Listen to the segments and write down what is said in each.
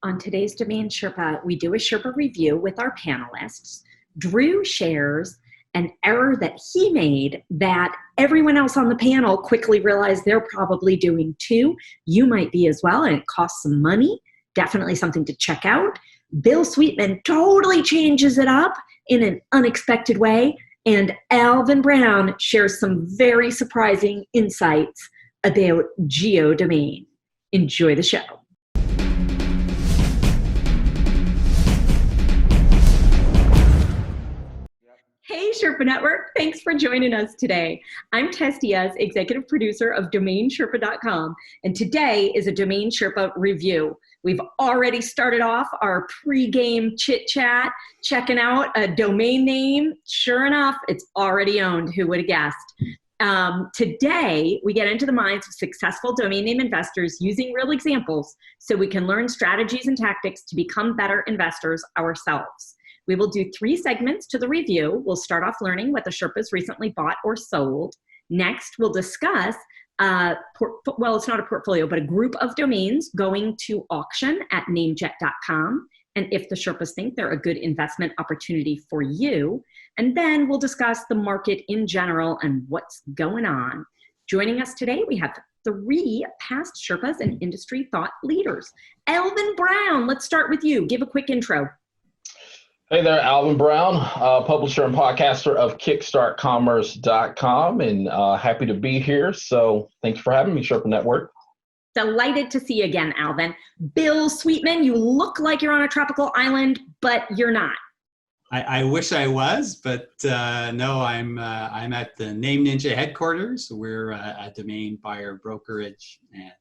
On today's Domain Sherpa, we do a Sherpa review with our panelists. Drew shares an error that he made that everyone else on the panel quickly realized they're probably doing too. You might be as well, and it costs some money. Definitely something to check out. Bill Sweetman totally changes it up in an unexpected way, and Alvin Brown shares some very surprising insights about geodomain. Enjoy the show. Hey, Sherpa Network. Thanks for joining us today. I'm Tess Diaz, executive producer of DomainSherpa.com, and today is a Domain Sherpa review. We've already started off our pre-game chit-chat, checking out a domain name. Sure enough, it's already owned. Who would have guessed? Today, we get into the minds of successful domain name investors using real examples so we can learn strategies and tactics to become better investors ourselves. We will do 3 segments to the review. We'll start off learning what the Sherpas recently bought or sold. Next, we'll discuss, well, it's not a portfolio, but a group of domains going to auction at NameJet.com, and if the Sherpas think they're a good investment opportunity for you. And then we'll discuss the market in general and what's going on. Joining us today, we have 3 past Sherpas and industry thought leaders. Alvin Brown, let's start with you. Give a quick intro. Hey there, Alvin Brown, publisher and podcaster of KickstartCommerce.com, and happy to be here. So thanks for having me, Sherpa Network. Delighted to see you again, Alvin. Bill Sweetman, you look like you're on a tropical island, but you're not. I wish I was, but no, I'm at the NameNinja headquarters. We're a domain buyer brokerage, and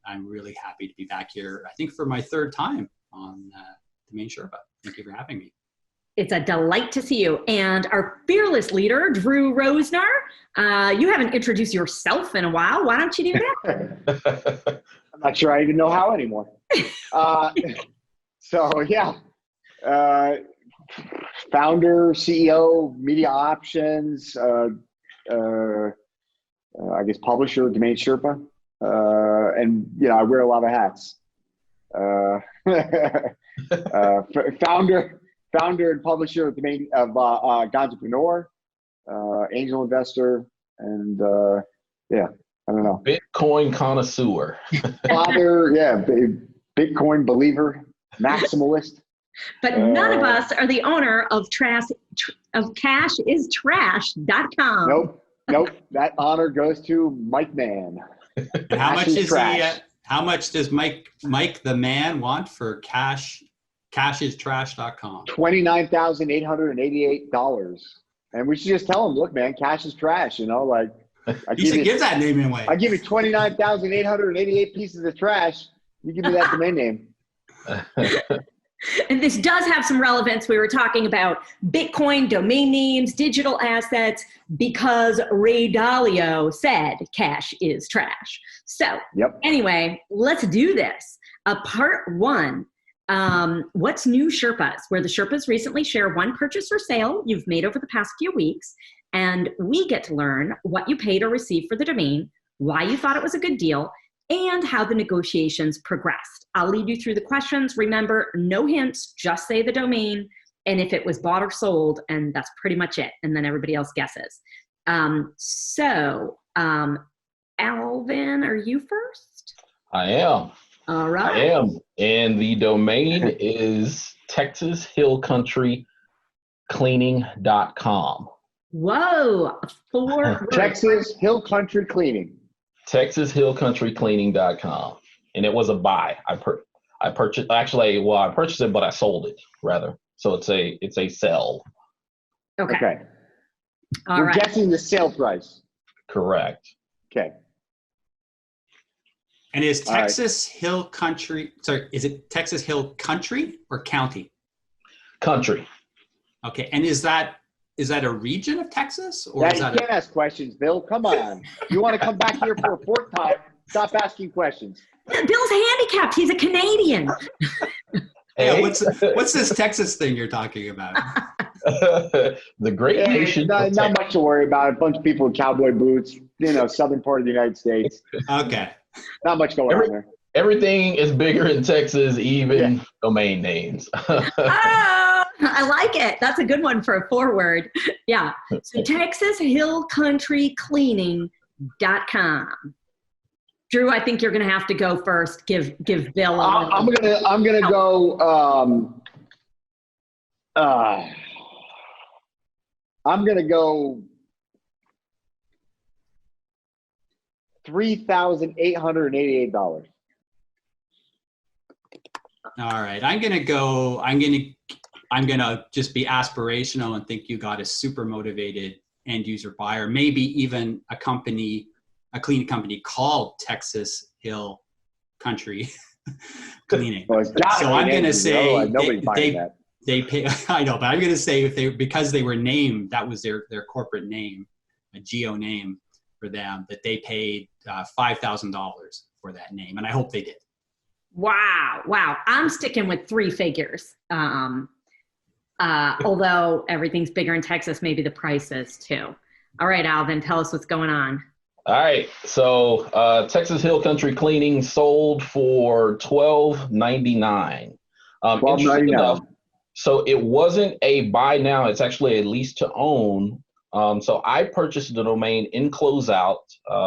I'm really happy to be back here, I think for my 3rd time on Domain Sherpa. Thank you for having me. It's a delight to see you. And our fearless leader, Drew Rosener, you haven't introduced yourself in a while. Why don't you do that? I'm not sure I even know how anymore. Founder, CEO, media options, I guess publisher of Domain Sherpa. And, I wear a lot of hats. Founder and publisher of Domain of Entrepreneur, angel investor, and I don't know. Bitcoin connoisseur. Father, Bitcoin believer, maximalist. But none of us are the owner of CashIsTrash.com. Nope. That honor goes to Mike Mann. How much is how much does Mike the man want for CashIsTrash.com? $29,888. And we should just tell him, look, man, cash is trash. You should give that name away. I give you 29,888 pieces of trash. You give me that domain name. And this does have some relevance. We were talking about Bitcoin, domain names, digital assets, because Ray Dalio said cash is trash. So Anyway, let's do this. Part 1, what's new Sherpas, where the Sherpas recently share one purchase or sale you've made over the past few weeks, and we get to learn what you paid or received for the domain, why you thought it was a good deal, and how the negotiations progressed. I'll lead you through the questions. Remember, no hints, just say the domain, and if it was bought or sold, and that's pretty much it, and then everybody else guesses. Alvin, are you first? I am. All right. I am. And the domain is TexasHillCountryCleaning.com. Whoa. Texas Hill Country Cleaning. TexasHillCountryCleaning.com. And it was a buy. I purchased it, but I sold it rather. So it's a sell. Okay. We're guessing the sale price. Correct. Okay. And is Texas Hill Country, is it Texas Hill Country or County? Country. Okay. And is that a region of Texas? Or you can't ask questions, Bill. Come on. You want to come back here for a 4th time, stop asking questions. Bill's handicapped. He's a Canadian. Hey, what's this Texas thing you're talking about? The great nation. Not much to worry about. A bunch of people in cowboy boots, southern part of the United States. Okay. Not much going on there. Everything is bigger in Texas, even domain names. Oh, I like it. That's a good one for a forward. Yeah. So TexasHillCountryCleaning.com. Drew, I think you're going to have to go first. Give Bill a I'm gonna go. I'm gonna go $3,888. All right, I'm gonna just be aspirational and think you got a super motivated end user buyer, maybe even a cleaning company called Texas Hill Country Cleaning. Well, So I'm gonna say nobody's buying that. they pay. I know, but I'm gonna say because they were named, that was their corporate name, a geo name for them, that they paid $5,000 for that name, and I hope they did. Wow. I'm sticking with three figures. Although everything's bigger in Texas, maybe the price is too. All right, Alvin, tell us what's going on. All right, so Texas Hill Country Cleaning sold for $12.99. Interesting enough, so it wasn't a buy now; it's actually a lease to own. So I purchased the domain in closeout,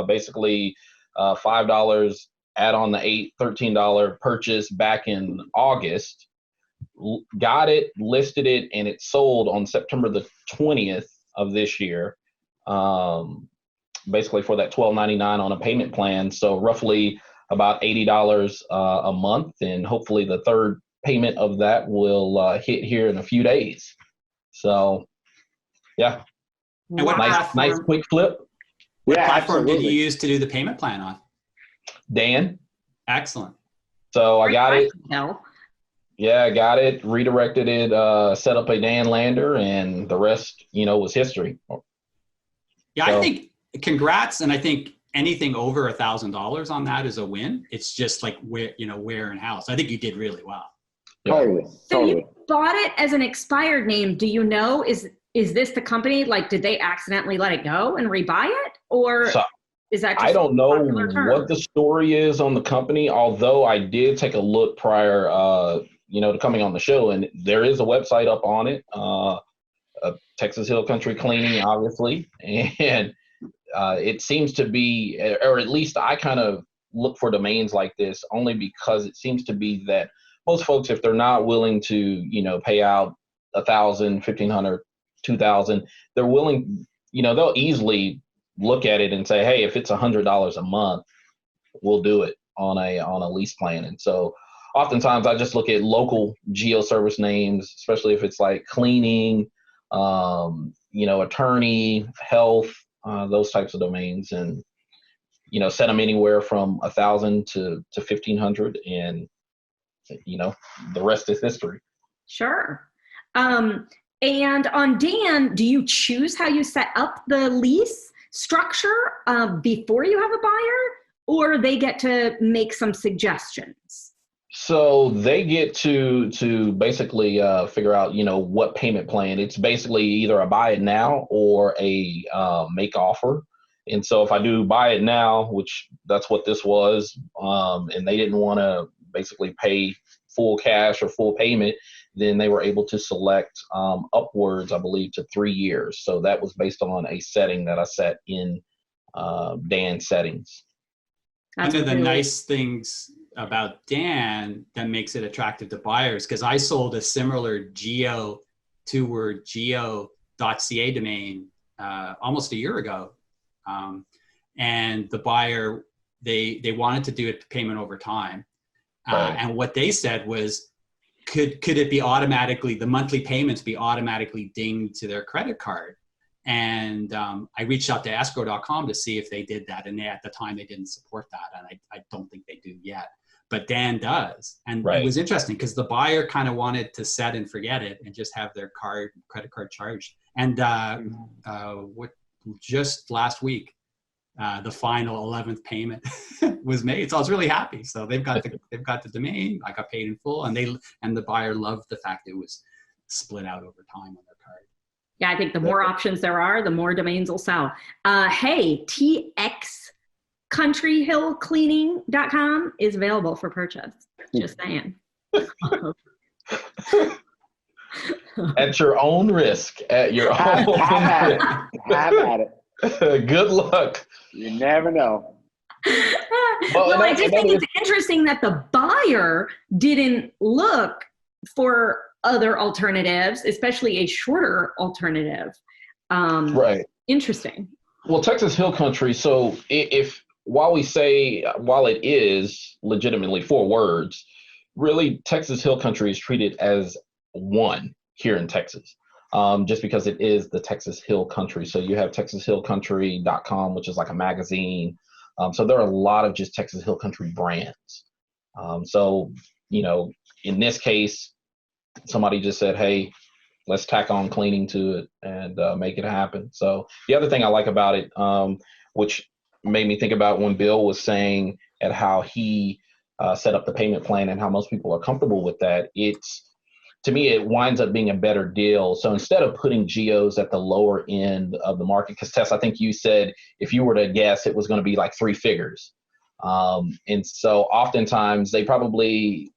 basically $5, add on the $13 purchase back in August. Got it, listed it, and it sold on September the 20th of this year. Basically for that $12.99 on a payment plan. So roughly about $80 a month, and hopefully the third payment of that will hit here in a few days. So yeah. And what nice quick flip. What platform did you use to do the payment plan on? Dan. Excellent. So I got it. No. Yeah, I got it, redirected it, set up a Dan lander, and the rest, was history. Yeah, so, I think congrats, and I think anything over $1,000 on that is a win. It's just like where and how. So I think you did really well. Totally. So you bought it as an expired name. Do you know, is this the company? Like, did they accidentally let it go and rebuy it? Or is that just I don't know what the story is on the company, although I did take a look prior, to coming on the show, and there is a website up on it, Texas Hill Country Cleaning, obviously. And it seems to be, or at least I kind of look for domains like this only because it seems to be that most folks, if they're not willing to, pay out $1,000, $1,500, $2,000, they're willing, they'll easily look at it and say, hey, if it's $100 a month, we'll do it on a lease plan. And so oftentimes I just look at local geo service names, especially if it's like cleaning, attorney, health, those types of domains, and set them anywhere from $1,000 to $1,500, and the rest is history. Sure. And on Dan, do you choose how you set up the lease structure before you have a buyer, or they get to make some suggestions? So they get to basically figure out, what payment plan. It's basically either a buy it now or a make offer. And so if I do buy it now, which that's what this was, and they didn't want to basically pay full cash or full payment, then they were able to select upwards, I believe, to 3 years. So that was based on a setting that I set in Dan settings. One of the nice things about Dan that makes it attractive to buyers, because I sold a similar two-word geo.ca domain almost a year ago. And the buyer, they wanted to do it payment over time. And what they said was, could it be automatically, the monthly payments be automatically dinged to their credit card? And I reached out to escrow.com to see if they did that. And at the time, they didn't support that. And I don't think they do yet. But Dan does. And It was interesting because the buyer kind of wanted to set and forget it and just have their credit card charged. And just last week, the final 11th payment was made. So I was really happy. So they've got the domain. I got paid in full, and the buyer loved the fact it was split out over time on their card. Yeah, I think the more options there are, the more domains will sell. Hey, TX countryhillcleaning.com is available for purchase. Just saying. At your own risk. At your own risk. Have at it. Good luck. You never know. Well, I just think it's interesting that the buyer didn't look for other alternatives, especially a shorter alternative. Right. Interesting. Well, Texas Hill Country, so while it is legitimately 4 words, really Texas Hill Country is treated as one here in Texas, just because it is the Texas Hill Country. So you have TexasHillCountry.com, which is like a magazine. So there are a lot of just Texas Hill Country brands. So, in this case, somebody just said, hey, let's tack on cleaning to it and make it happen. So the other thing I like about it, which made me think about when Bill was saying at how he set up the payment plan and how most people are comfortable with that, to me, it winds up being a better deal. So instead of putting geos at the lower end of the market, because Tess, I think you said if you were to guess, it was going to be like 3 figures. And so oftentimes they probably,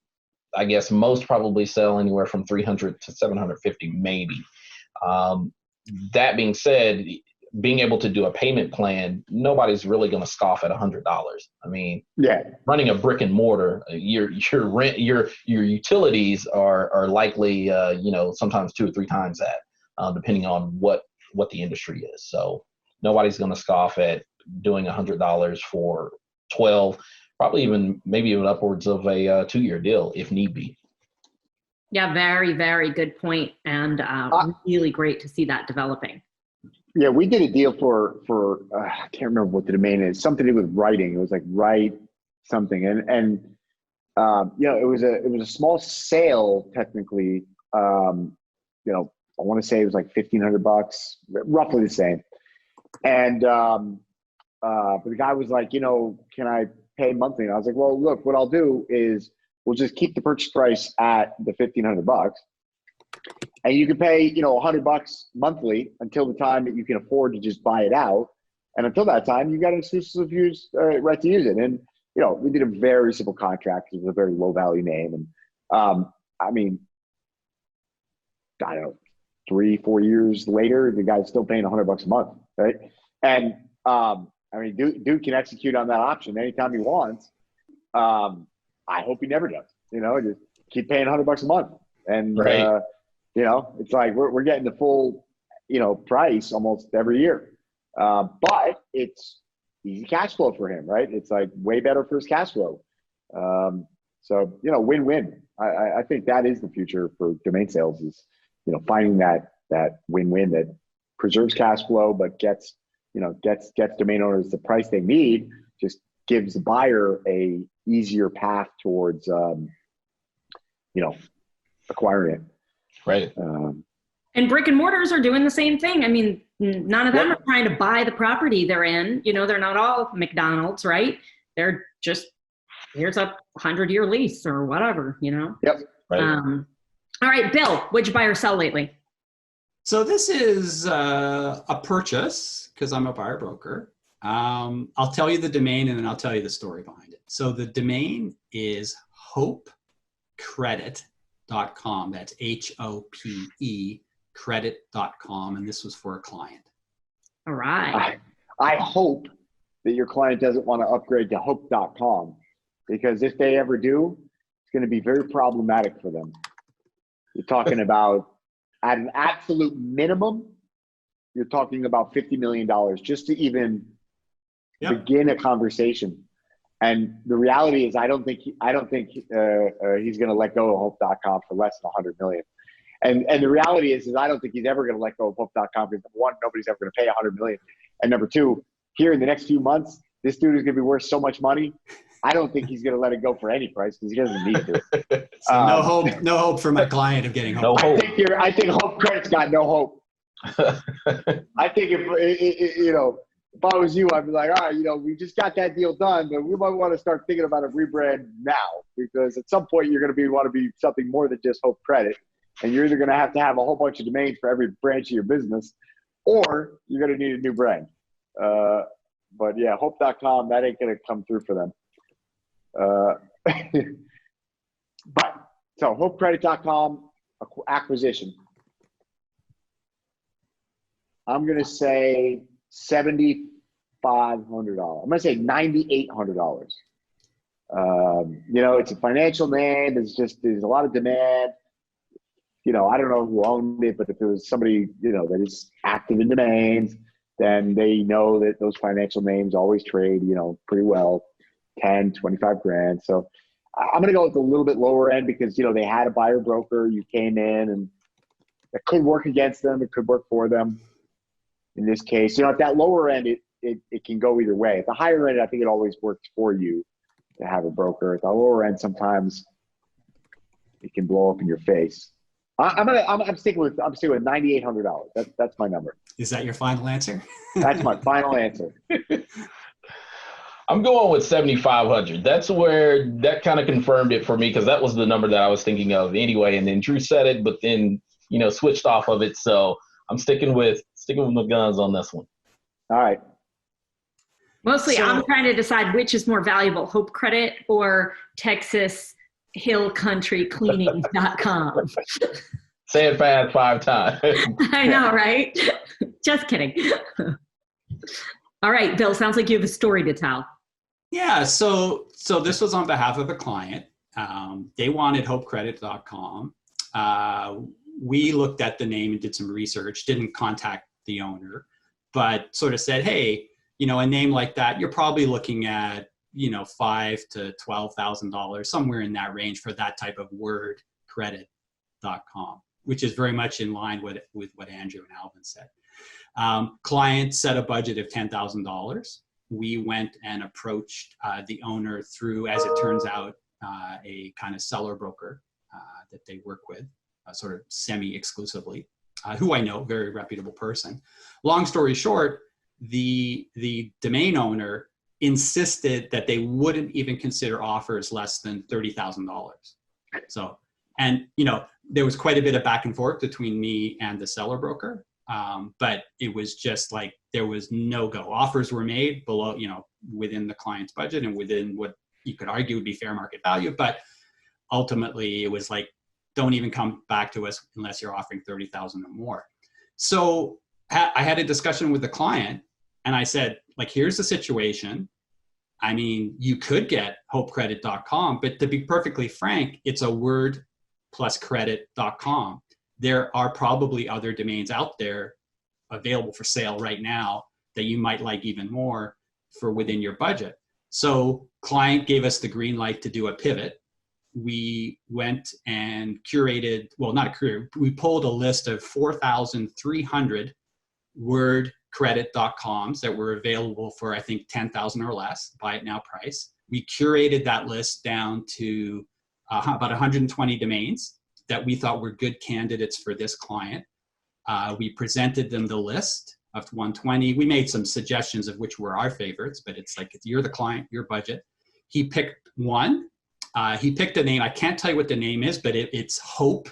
I guess most probably sell anywhere from 300 to 750 maybe. That being said, being able to do a payment plan, nobody's really going to scoff at $100. I mean, running a brick and mortar, your rent, your utilities are likely, sometimes 2 or 3 times that, depending on what the industry is. So nobody's going to scoff at doing $100 for 12, probably maybe even upwards of a 2-year deal if need be. Yeah, very, very good point, and really great to see that developing. Yeah, we did a deal for I can't remember what the domain is. Something to do with writing. It was like write something, and it was a small sale technically. I want to say it was like $1,500, roughly the same. And but the guy was like, can I pay monthly? And I was like, well, look, what I'll do is we'll just keep the purchase price at the $1,500. And you can pay, $100 monthly until the time that you can afford to just buy it out. And until that time, you got an exclusive right to use it. And, we did a very simple contract. It was a very low value name. And I don't know, 3-4 years later, the guy's still paying $100 a month, right? And Dude can execute on that option anytime he wants. I hope he never does. Just keep paying $100 a month. And, right. It's like we're getting the full, price almost every year. But it's easy cash flow for him, right? It's like way better for his cash flow. So, win-win. I think that is the future for domain sales is, finding that win-win that preserves cash flow, but gets domain owners the price they need, just gives the buyer a easier path towards, acquiring it. Right. And brick and mortars are doing the same thing. I mean, none of them are trying to buy the property they're in. They're not all McDonald's, right? They're just, here's a 100-year lease or whatever, Yep. Right. All right, Bill, what'd you buy or sell lately? So this is a purchase because I'm a buyer broker. I'll tell you the domain and then I'll tell you the story behind it. So the domain is hopecredit.com. That's HOPE credit.com. And this was for a client. All right. I hope that your client doesn't want to upgrade to hope.com, because if they ever do, it's going to be very problematic for them. You're talking about, at an absolute minimum, you're talking about $50 million just to even begin a conversation. And the reality is, I don't think he's going to let go of hope.com for less than $100 million. And the reality is I don't think he's ever going to let go of hope.com because, number one, nobody's ever going to pay $100 million. And number two, here in the next few months, this dude is going to be worth so much money. I don't think he's going to let it go for any price because he doesn't need to. So no hope for my client of getting hope. No hope. I think Hope Credit's got no hope. I think if I was you, I'd be like, all right, we just got that deal done, but we might want to start thinking about a rebrand now, because at some point you're going to want to be something more than just Hope Credit. And you're either going to have a whole bunch of domains for every branch of your business, or you're going to need a new brand. But yeah, hope.com, that ain't going to come through for them. But so hopecredit.com acquisition. I'm going to say $7,500. I'm going to say $9,800. It's a financial name. There's a lot of demand. I don't know who owned it, but if it was somebody, that is active in domains, then they know that those financial names always trade, pretty well, 10, 25 grand. So I'm going to go with a little bit lower end because, they had a buyer broker. You came in and it could work against them. It could work for them. In this case, at that lower end, it can go either way. At the higher end, I think it always works for you to have a broker. At the lower end, sometimes it can blow up in your face. I'm sticking with $9,800. That's my number. Is that your final answer? That's my final answer. I'm going with 7,500. That's where that kind of confirmed it for me because that was the number that I was thinking of anyway. And then Drew said it, but then switched off of it. So I'm sticking with my guns on this one. All right. Mostly, I'm trying to decide which is more valuable, Hope Credit or Texas Hill Country Cleaning.com. Say it fast 5 times. I know, right? Just kidding. All right, Bill, sounds like you have a story to tell. Yeah, so this was on behalf of a client. They wanted hopecredit.com. We looked at the name and did some research, didn't contact the owner, but sort of said, hey, a name like that, you're probably looking at, $5,000 to $12,000, somewhere in that range for that type of wordcredit.com, which is very much in line with what Andrew and Alvin said. Client set a budget of $10,000. We went and approached the owner through, as it turns out, a kind of seller broker that they work with, sort of semi-exclusively, who I know, very reputable person. Long story short, the domain owner insisted that they wouldn't even consider offers less than $30,000. So, and there was quite a bit of back and forth between me and the seller broker, but it was just like there was no go. Offers were made below, within the client's budget and within what you could argue would be fair market value, but ultimately it was like, don't even come back to us unless you're offering 30,000 or more. So I had a discussion with the client and I said, here's the situation. I mean, you could get hopecredit.com, but to be perfectly frank, it's a word plus credit.com. There are probably other domains out there available for sale right now that you might like even more for within your budget. So client gave us the green light to do a pivot. We went and curated, well, not a curated, we pulled a list of 4,300 wordcredit.coms that were available for, I think, 10,000 or less, buy it now price. We curated that list down to about 120 domains that we thought were good candidates for this client. We presented them the list of 120. We made some suggestions of which were our favorites, but it's like, if you're the client, your budget. He picked one. He picked a name. I can't tell you what the name is, but it's Hope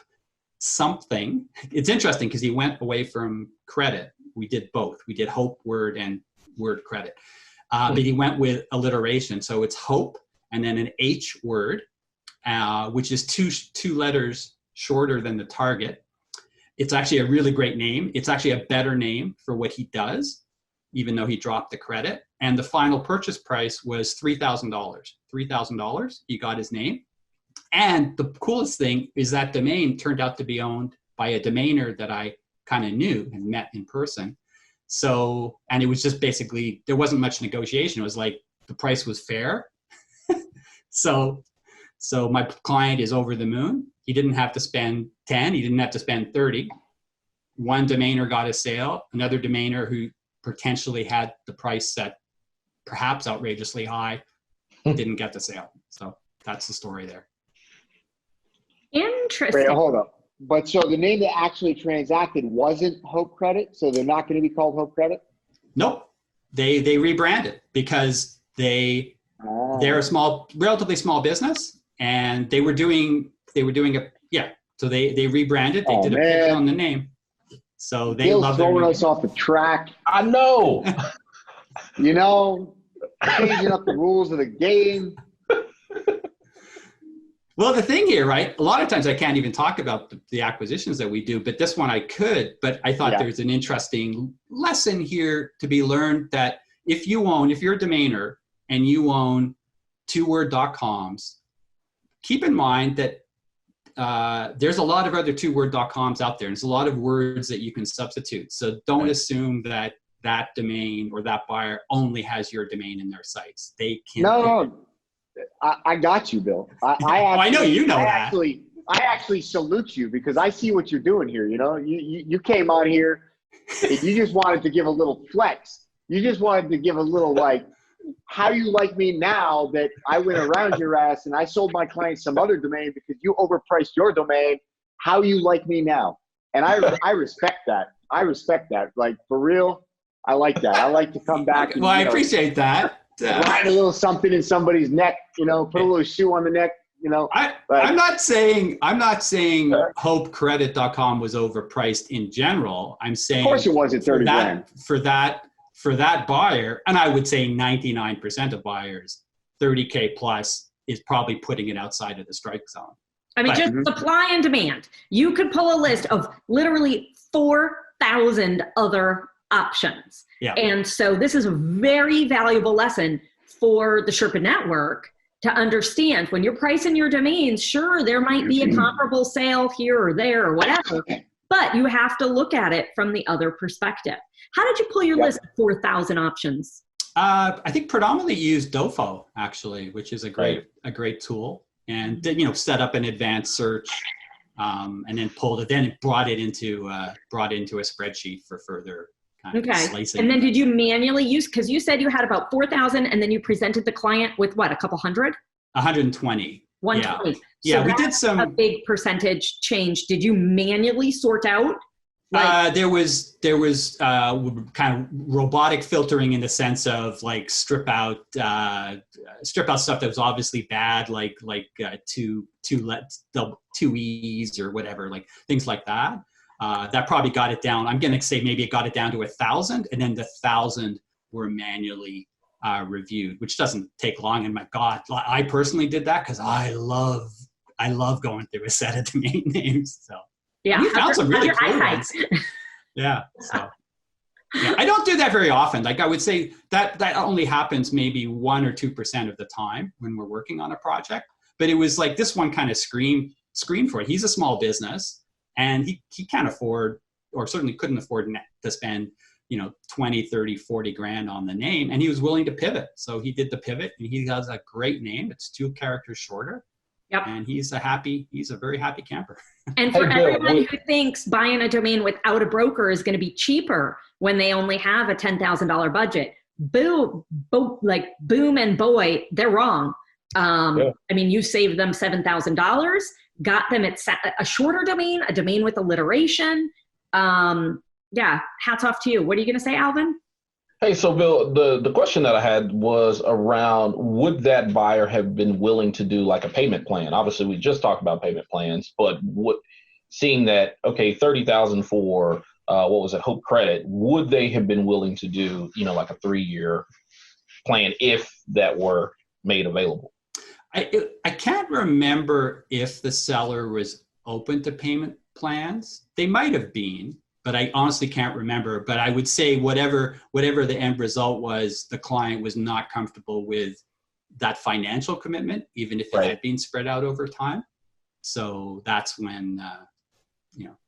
something. It's interesting because he went away from credit. We did both. We did Hope Word and Word Credit. But he went with alliteration. So it's Hope and then an H word, which is two letters shorter than the target. It's actually a really great name. It's actually a better name for what he does, even though he dropped the credit. And the final purchase price was $3,000. $3,000, he got his name. And the coolest thing is that domain turned out to be owned by a domainer that I kind of knew and met in person. So, and it was just basically, there wasn't much negotiation. It was like the price was fair. So my client is over the moon. He didn't have to spend 10, he didn't have to spend 30. One domainer got a sale, another domainer who potentially had the price set perhaps outrageously high didn't get the sale. So that's the story there. Interesting. Wait, hold up. But so the name that actually transacted wasn't Hope Credit, so they're not going to be called Hope Credit? Nope. They rebranded because they're a relatively small business, and they were doing so they rebranded. They did a pivot on the name. So they Bill's love throwing us off the track. I know. You know, changing up the rules of the game. Well, the thing here, right? A lot of times I can't even talk about the acquisitions that we do, but this one I could. But I thought there's an interesting lesson here to be learned that if you're a domainer and you own twoword.coms, keep in mind that there's a lot of other twoword.coms out there. And there's a lot of words that you can substitute. So don't assume that that domain or that buyer only has your domain in their sites. They can. No. I got you, Bill. I know you know that. I actually salute you because I see what you're doing here. You know, you came on here and you just wanted to give a little flex. You just wanted to give a little like, how you like me now that I went around your ass and I sold my client some other domain because you overpriced your domain. How you like me now? And I respect that. I respect that. Like for real, I like that. I like to come back. And, I appreciate that. Write a little something in somebody's neck, you know, put a little shoe on the neck, you know. I'm not saying hopecredit.com was overpriced in general. I'm saying, of course it was at 30 grand. For that buyer, and I would say 99% of buyers, 30K plus is probably putting it outside of the strike zone. I mean, just supply and demand. You could pull a list of literally 4,000 other options. Yeah. And so this is a very valuable lesson for the Sherpa network to understand when you're pricing your domains. Sure, there might be a comparable sale here or there or whatever, but you have to look at it from the other perspective. How did you pull your list of 4,000 options? I think predominantly used Dofo actually, which is a great tool, and set up an advanced search, and then brought it into a spreadsheet for further. Slicing. And then did you manually use, because you said you had about 4,000 and then you presented the client with what, a couple hundred? 120. 120. Yeah, so we did a big percentage change. Did you manually sort out? There was kind of robotic filtering in the sense of like strip out stuff that was obviously bad, like two E's or whatever, like things like that. That probably got it down. I'm going to say maybe it got it down to 1,000, and then the 1,000 were manually reviewed, which doesn't take long. And my God, I personally did that because I love going through a set of domain names. So yeah, we found some really cool ones. Yeah. So yeah, I don't do that very often. Like I would say that only happens maybe 1 or 2% of the time when we're working on a project. But it was like this one kind of screamed for it. He's a small business. And he can't afford, or certainly couldn't afford to spend, 20, 30, 40 grand on the name. And he was willing to pivot. So he did the pivot, and he has a great name. It's 2 characters shorter. Yep. And he's a very happy camper. And for everyone who thinks buying a domain without a broker is going to be cheaper when they only have a $10,000 budget, boom and boy, they're wrong. I mean, you saved them $7,000. Got them at a shorter domain, a domain with alliteration. Hats off to you. What are you going to say, Alvin? Hey, so Bill, the question that I had was around, would that buyer have been willing to do like a payment plan? Obviously, we just talked about payment plans, but seeing that, okay, 30,000 for, Hope Credit, would they have been willing to do, like a 3-year plan if that were made available? I can't remember if the seller was open to payment plans. They might have been, but I honestly can't remember. But I would say whatever the end result was, the client was not comfortable with that financial commitment, even if it had been spread out over time. So that's when,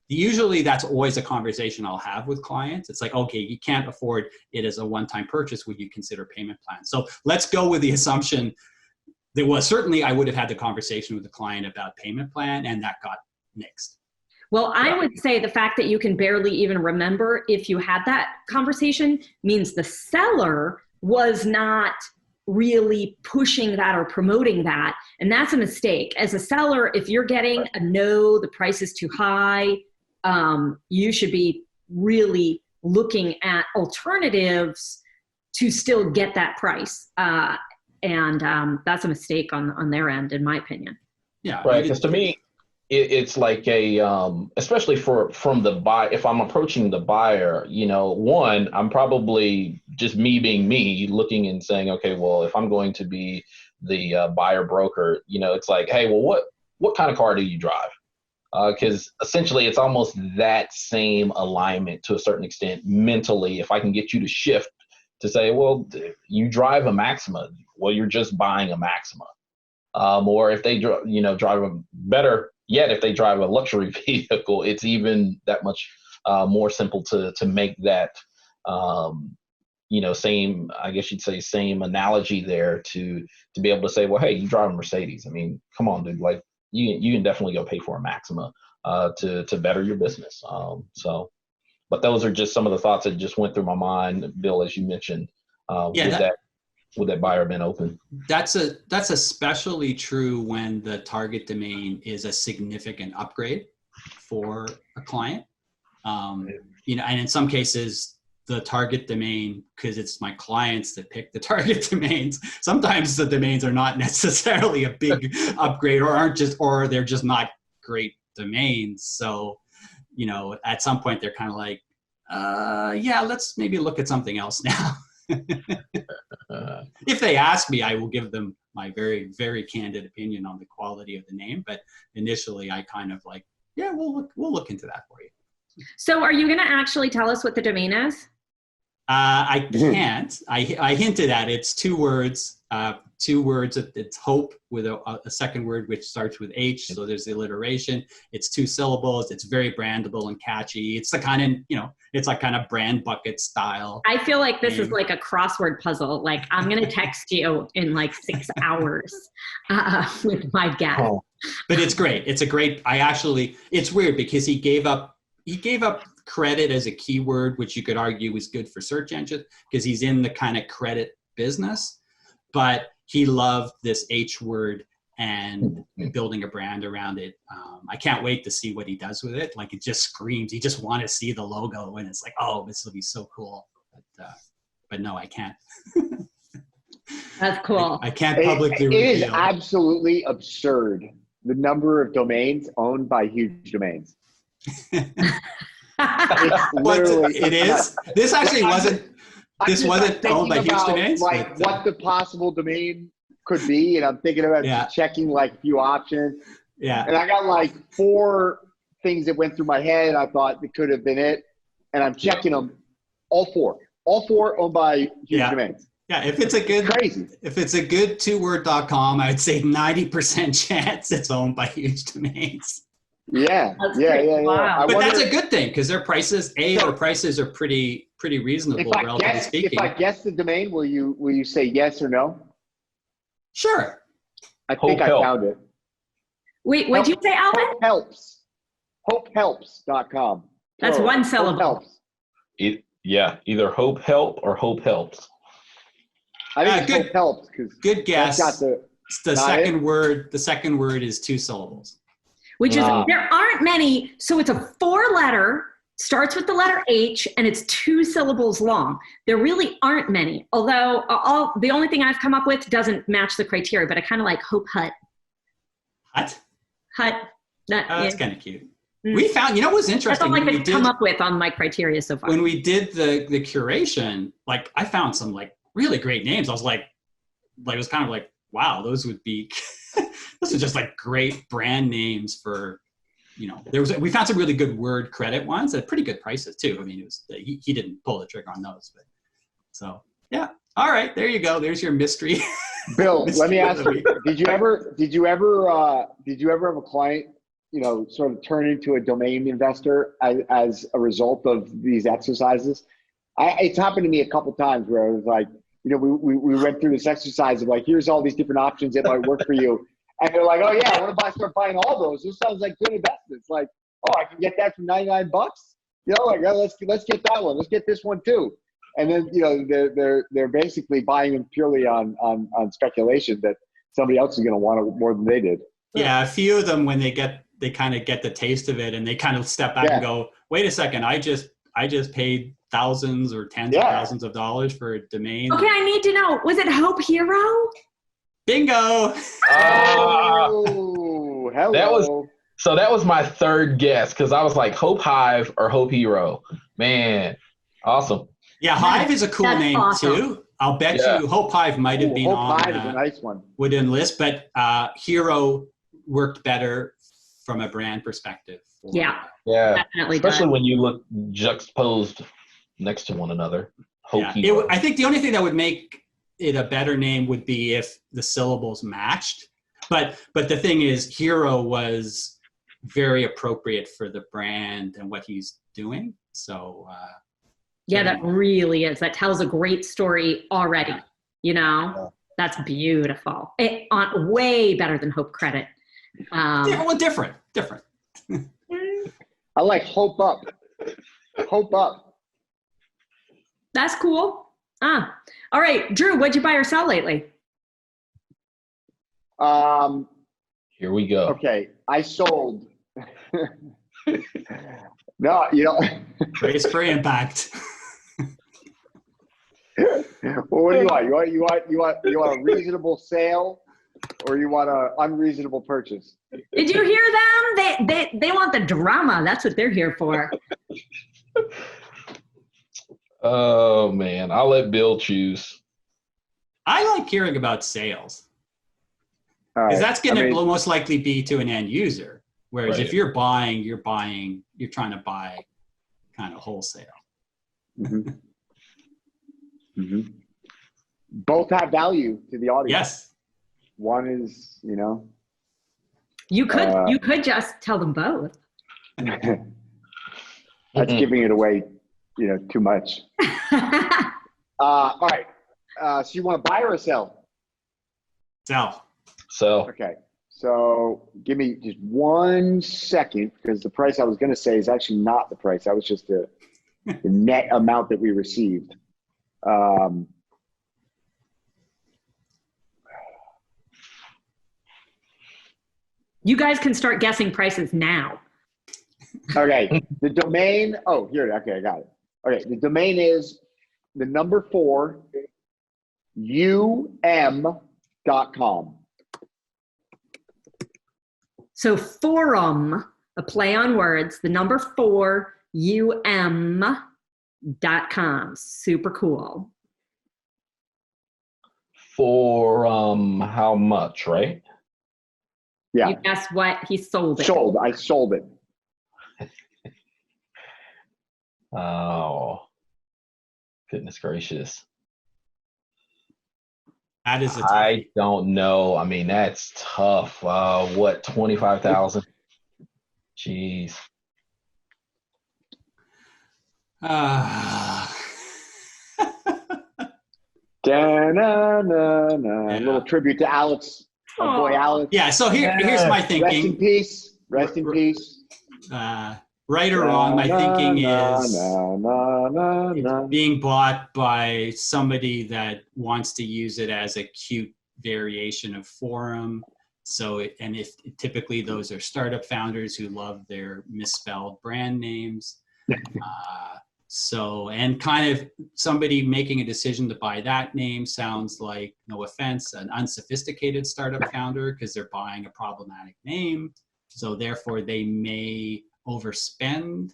usually that's always a conversation I'll have with clients. It's like, okay, you can't afford it as a one-time purchase. Would you consider payment plans? So let's go with the assumption there was certainly, I would have had the conversation with the client about payment plan, and that got nixed. Well, I would say the fact that you can barely even remember if you had that conversation means the seller was not really pushing that or promoting that. And that's a mistake. As a seller, if you're getting a no, the price is too high, you should be really looking at alternatives to still get that price. And that's a mistake on their end, in my opinion. Yeah. Right. Because to me, it's like a especially from the buy. If I'm approaching the buyer, one, I'm probably just me being me, looking and saying, okay, well, if I'm going to be the buyer broker, it's like, hey, well, what kind of car do you drive? Because essentially it's almost that same alignment to a certain extent mentally. If I can get you to shift to say, well, you drive a Maxima, well, you're just buying a Maxima. Or if they drive a better yet, if they drive a luxury vehicle, it's even that much more simple to make that, same, I guess you'd say, same analogy there to be able to say, well, hey, you drive a Mercedes. I mean, come on, dude, like you can definitely go pay for a Maxima to better your business. But those are just some of the thoughts that just went through my mind, Bill, as you mentioned, with that buyer been open. That's especially true when the target domain is a significant upgrade for a client. And in some cases, the target domain, because it's my clients that pick the target domains, sometimes the domains are not necessarily a big upgrade or they're just not great domains. So, at some point they're kind of like, let's maybe look at something else now. If they ask me, I will give them my very, very candid opinion on the quality of the name. But initially I kind of like, we'll look into that for you. So are you going to actually tell us what the domain is? I can't. I hinted at it. It's two words. It's hope with a second word which starts with H. So there's the alliteration. It's 2 syllables. It's very brandable and catchy. It's the kind of, it's like kind of brand bucket style. I feel like this is like a crossword puzzle. Like I'm going to text you in like 6 hours with my guess. Oh. But it's great. It's weird because he gave up credit as a keyword, which you could argue is good for search engines because he's in the kind of credit business, but he loved this H word and building a brand around it. I can't wait to see what he does with it. Like it just screams. You just want to see the logo and it's like, oh, this will be so cool. But no, I can't. That's cool. I can't publicly reveal. It is absolutely absurd, the number of domains owned by huge domains. It is. This actually wasn't. This wasn't owned by huge domains. Like what the possible domain could be, and I'm thinking about checking like a few options. Yeah. And I got like 4 things that went through my head, and I thought it could have been it. And I'm checking them, all 4 owned by huge domains. Yeah, if it's a good crazy. If it's a good 2word.com, I'd say 90% chance it's owned by huge domains. Yeah. Wow. But that's a good thing because their prices are pretty reasonable, relatively speaking. If I guess the domain, will you say yes or no? Sure. I think I found it. Wait, what'd you say, Alvin? Hope helps. Hopehelps.com. That's one syllable. Hope helps. Either hope help or hope helps. I think it's hope helps because good guess. Got the second word. The second word is 2 syllables. Which is, there aren't many. So it's a 4-letter, starts with the letter H, and it's 2 syllables long. There really aren't many. Although the only thing I've come up with doesn't match the criteria, but I kind of like Hope Hut. Hut? Hut. That's kind of cute. We found, what was interesting? That's all I could come up with on my criteria so far. When we did the curation, like I found some like really great names. I was like it was kind of like, wow, those would be, those are just like great brand names for, we found some really good word credit ones at pretty good prices too. I mean, it was, he didn't pull the trigger on those, but so yeah. All right, there you go. There's your mystery. Bill, let me ask you, did you ever have a client, sort of turn into a domain investor as a result of these exercises? It's happened to me a couple times where I was like, we went through this exercise of like, here's all these different options that might work for you. And they're like, oh yeah, I want to start buying all those. This sounds like good investments. Like, oh, I can get that for $99. Like, oh, let's get that one. Let's get this one too. And then, they're basically buying them purely on speculation that somebody else is going to want it more than they did. Yeah. A few of them, when they kind of get the taste of it and they kind of step back and go, wait a second, I just paid thousands or tens of thousands of dollars for a domain. Okay, I need to know. Was it Hope Hero? Bingo. Oh, hello. So that was my third guess because I was like Hope Hive or Hope Hero. Man, awesome. Yeah, Hive is a cool That's name awesome. too. I'll bet Yeah. you Hope Hive might have been Hope on Hive is a nice one. within list, but Hero worked better from a brand perspective. Yeah. Yeah. Definitely Especially does. when you look juxtaposed next to one another. Hope Yeah. Hero. I think the only thing that would make it a better name would be if the syllables matched. But the thing is, Hero was very appropriate for the brand and what he's doing. So Yeah, that really is. That tells a great story already. You know, that's beautiful. Way better than Hope Credit. different. I like Hope Up. Hope Up. That's cool. All right, Drew, what'd you buy or sell lately? Here we go. Okay, I sold. No, you know. Race for impact. Well, what do you want? You want a reasonable sale, or you want an unreasonable purchase? Did you hear them? They want the drama. That's what they're here for. Oh man, I'll let Bill choose. I like hearing about sales All because right. that's going to most likely be to an end user. Whereas if you're buying, you're trying to buy kind of wholesale. Mm-hmm. Mm-hmm. Both have value to the audience. Yes. One is, you know. You could just tell them both. That's giving it away, you know, too much. All right. So you want to buy or sell? Sell. So Okay. So give me just 1 second because the price I was going to say is actually not the price. That was just the net amount that we received. You guys can start guessing prices now. Okay. The domain. Oh, here. Okay. I got it. Okay. The domain is the number 4 um.com. So forum, a play on words, the number 4 um.com. Super cool. for how much, right? Yeah. You guessed what? He sold it. Sold. I sold it. Oh, goodness gracious. That is a I don't know. I mean, that's tough. What, 25,000? Jeez. Da-na-na-na. A little tribute to Alex, our boy Alex. Yeah, so here's my thinking. Rest in peace. Rest in peace. Right or wrong, my thinking is it's being bought by somebody that wants to use it as a cute variation of forum. So, and if typically those are startup founders who love their misspelled brand names. So, and kind of somebody making a decision to buy that name sounds like, no offense, an unsophisticated startup founder because they're buying a problematic name. So therefore they may overspend,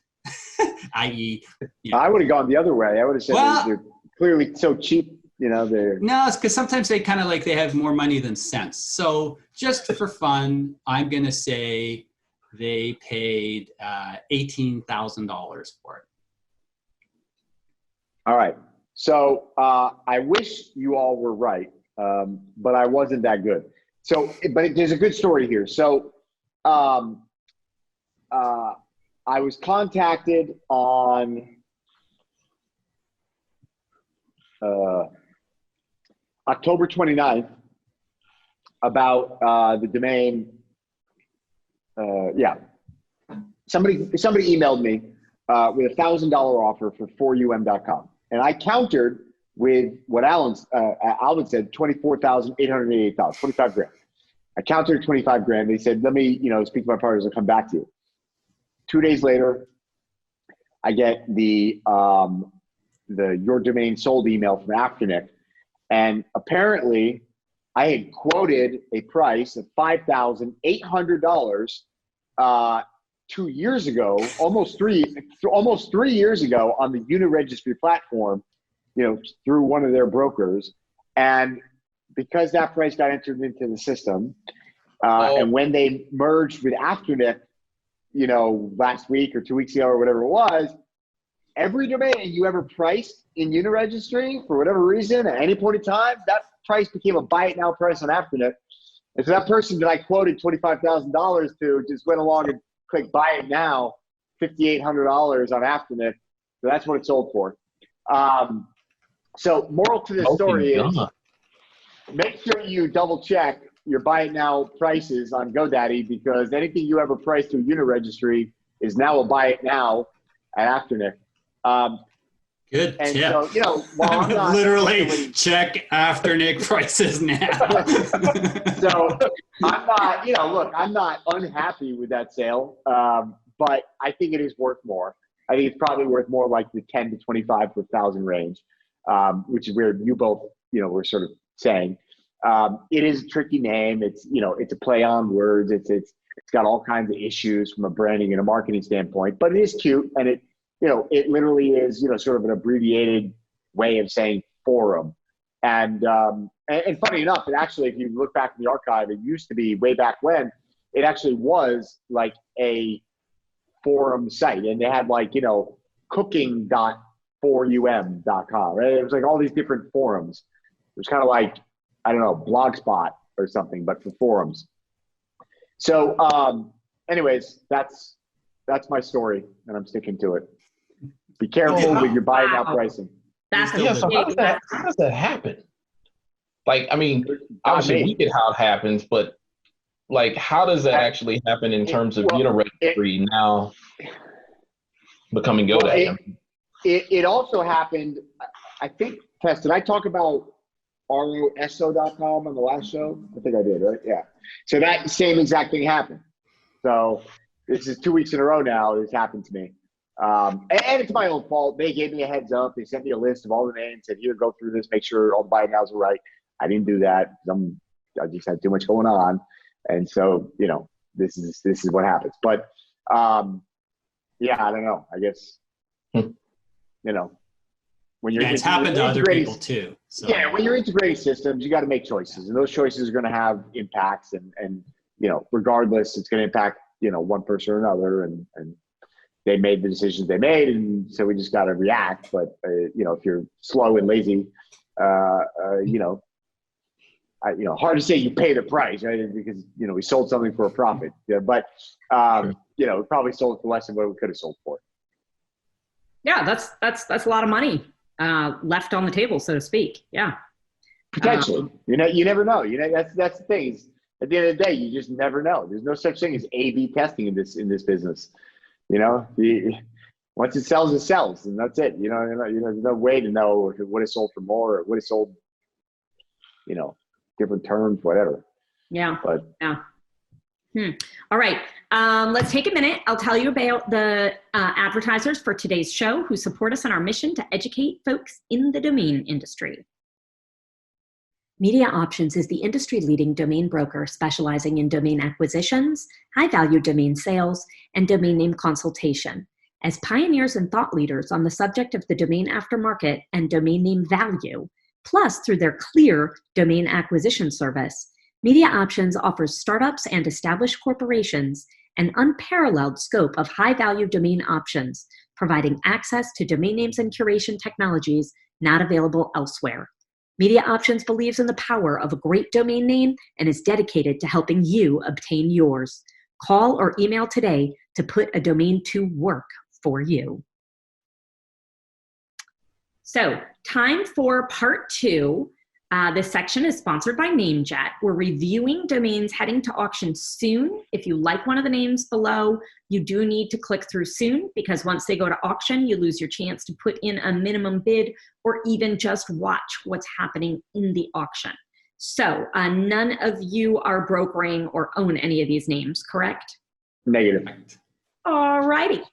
i.e. You know, I would have gone the other way. I would have said they're clearly so cheap, you know, they're. No, it's because sometimes they kind of like they have more money than sense. So just for fun, I'm going to say they paid $18,000 for it. All right. So I wish you all were right, but I wasn't that good. So, but there's a good story here. So I was contacted on October 29th about the domain. Somebody emailed me with a $1,000 offer for 4um.com. And I countered with what Alvin said, $24,888, 25 grand. I countered 25 grand. They said, let me, speak to my partners and come back to you. 2 days later, I get the your domain sold email from Afternic. And apparently I had quoted a price of $5,800 2 years ago, almost three years ago, on the Uniregistry platform, through one of their brokers. And because that price got entered into the system, and when they merged with Afternic, last week or 2 weeks ago or whatever it was, every domain you ever priced in Uniregistry for whatever reason at any point in time, that price became a buy it now price on Afternic. And so that person that I quoted $25,000 to just went along and clicked buy it now, $5,800 on Afternic. So that's what it sold for. So moral to this story is make sure you double check your buy it now prices on GoDaddy, because anything you ever priced through Uniregistry is now a buy it now at Afternic. Good and tip. So, while I'm not literally check Afternic prices now. So I'm not, look, I'm not unhappy with that sale, but I think it is worth more. I think it's probably worth more like the 10 to 25 to 1,000 range, which is where you both, were sort of saying. It is a tricky name. It's, it's a play on words. It's got all kinds of issues from a branding and a marketing standpoint, but it is cute. And it literally is, sort of an abbreviated way of saying forum. And funny enough, it actually, if you look back in the archive, it used to be way back when it actually was like a forum site, and they had like, cooking.4um.com, right? It was like all these different forums. It was kind of like, I don't know, Blogspot or something, but for forums. So anyways, that's my story, and I'm sticking to it. Be careful with your buy now pricing. So how does that happen? Like, I mean, obviously we get how it happens, but like, how does that actually happen in terms of Uniregistry now becoming GoDaddy? It also happened, I think, Tess, did I talk about roso.com on the last show? I think I did, right? Yeah. So that same exact thing happened. So this is 2 weeks in a row now. This happened to me. And it's my own fault. They gave me a heads up. They sent me a list of all the names, said, here, go through this, make sure all the buy nows are right. I didn't do that. I just had too much going on. And so, this is what happens. But yeah, I don't know. I guess, when you're it's happened to other people too. So. Yeah, when you're integrating systems, you got to make choices, and those choices are going to have impacts, and regardless, it's going to impact one person or another, and they made the decisions they made, and so we just got to react. But if you're slow and lazy, hard to say you pay the price, right? Because we sold something for a profit, but we probably sold it for less than what we could have sold for. Yeah, that's a lot of money left on the table, so to speak. Yeah, potentially. You never know. That's the thing. Is at the end of the day, you just never know. There's no such thing as A/B testing in this business. Once it sells, and that's it. There's no way to know if it would have sold for more, or would have sold, different terms, whatever. Yeah. But yeah. All right. Let's take a minute. I'll tell you about the advertisers for today's show who support us in our mission to educate folks in the domain industry. Media Options is the industry-leading domain broker specializing in domain acquisitions, high-value domain sales, and domain name consultation. As pioneers and thought leaders on the subject of the domain aftermarket and domain name value, plus through their clear domain acquisition service, Media Options offers startups and established corporations an unparalleled scope of high-value domain options, providing access to domain names and curation technologies not available elsewhere. Media Options believes in the power of a great domain name and is dedicated to helping you obtain yours. Call or email today to put a domain to work for you. So, time for part 2. This section is sponsored by NameJet. We're reviewing domains heading to auction soon. If you like one of the names below, you do need to click through soon, because once they go to auction, you lose your chance to put in a minimum bid or even just watch what's happening in the auction. So none of you are brokering or own any of these names, correct? Negative. All righty.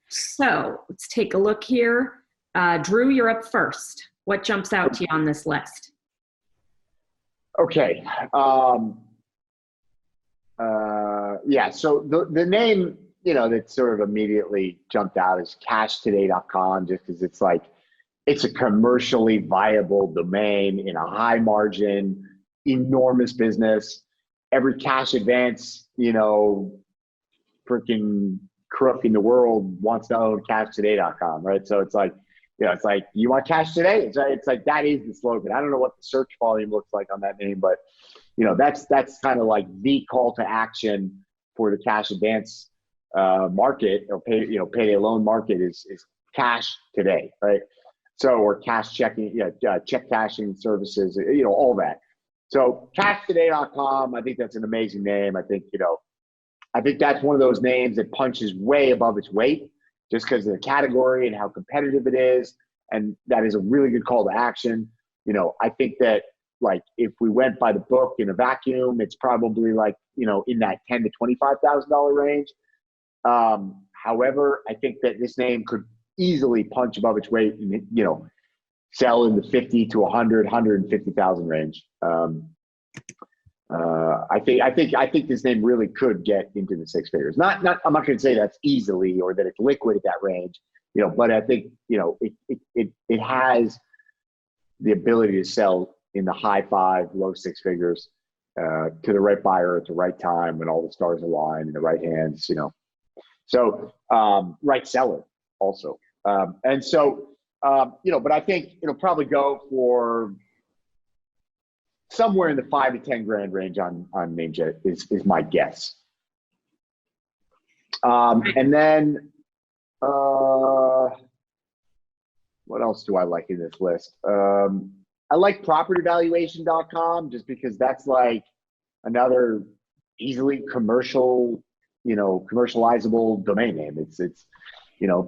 So let's take a look here. Drew, you're up first. What jumps out to you on this list? Okay. Yeah. So the name, that sort of immediately jumped out is cashtoday.com, just because it's like, it's a commercially viable domain in a high margin, enormous business. Every cash advance, freaking crook in the world wants to own cashtoday.com, right? So it's like, you want cash today? It's like that is the slogan. I don't know what the search volume looks like on that name, but that's kind of like the call to action for the cash advance market, or payday loan market is cash today, right? So, or cash checking, check cashing services, all that. So cashtoday.com, I think that's an amazing name. I think that's one of those names that punches way above its weight, just because of the category and how competitive it is. And that is a really good call to action. I think that, like, if we went by the book in a vacuum, it's probably like, in that $10,000 to $25,000 range. However, I think that this name could easily punch above its weight and, sell in the 50 to 100, 150,000 range. I think this name really could get into the six figures. I'm not going to say that's easily or that it's liquid at that range, but I think, it has the ability to sell in the high five, low six figures, to the right buyer at the right time when all the stars align in the right hands, So, right seller also. And so, but I think it'll probably go for somewhere in the 5 to 10 grand range on NameJet is my guess. And then, what else do I like in this list? I like propertyvaluation.com just because that's like another easily commercializable domain name. It's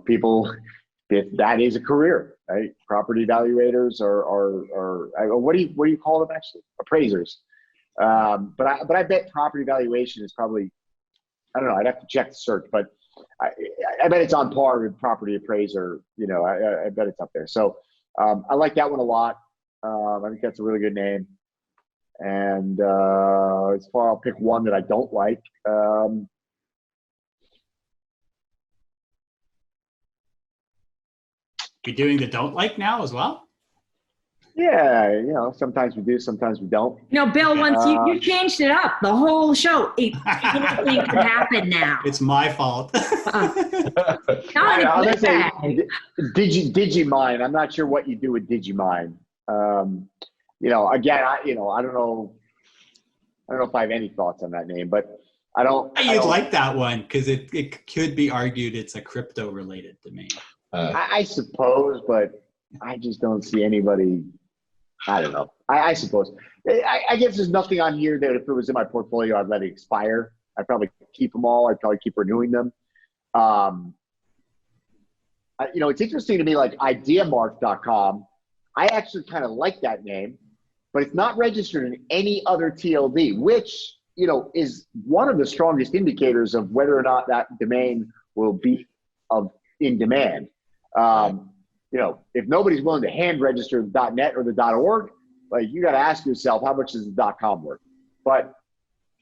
people, that is a career, right? Property evaluators are what do you call them actually? Appraisers. But I bet property valuation is probably, I don't know, I'd have to check the search, but I bet it's on par with property appraiser. I bet it's up there. So I like that one a lot. I think that's a really good name. And as far, I'll pick one that I don't like. You're doing the don't like now as well? Yeah, sometimes we do, sometimes we don't. Bill, once you changed it up, the whole show, anything could happen now. It's my fault. I'll just say, Digimine. I'm not sure what you do with Digimine. Again, I don't know if I have any thoughts on that name, but You'd like that one because it could be argued it's a crypto related domain. I suppose, but I just don't see anybody. I don't know. I suppose. I guess there's nothing on here that if it was in my portfolio, I'd let it expire. I'd probably keep them all. I'd probably keep renewing them. It's interesting to me, like ideamark.com. I actually kind of like that name, but it's not registered in any other TLD, which, is one of the strongest indicators of whether or not that domain will be in demand. If nobody's willing to hand register the .net or the .org, like, you got to ask yourself, how much is the .com worth? But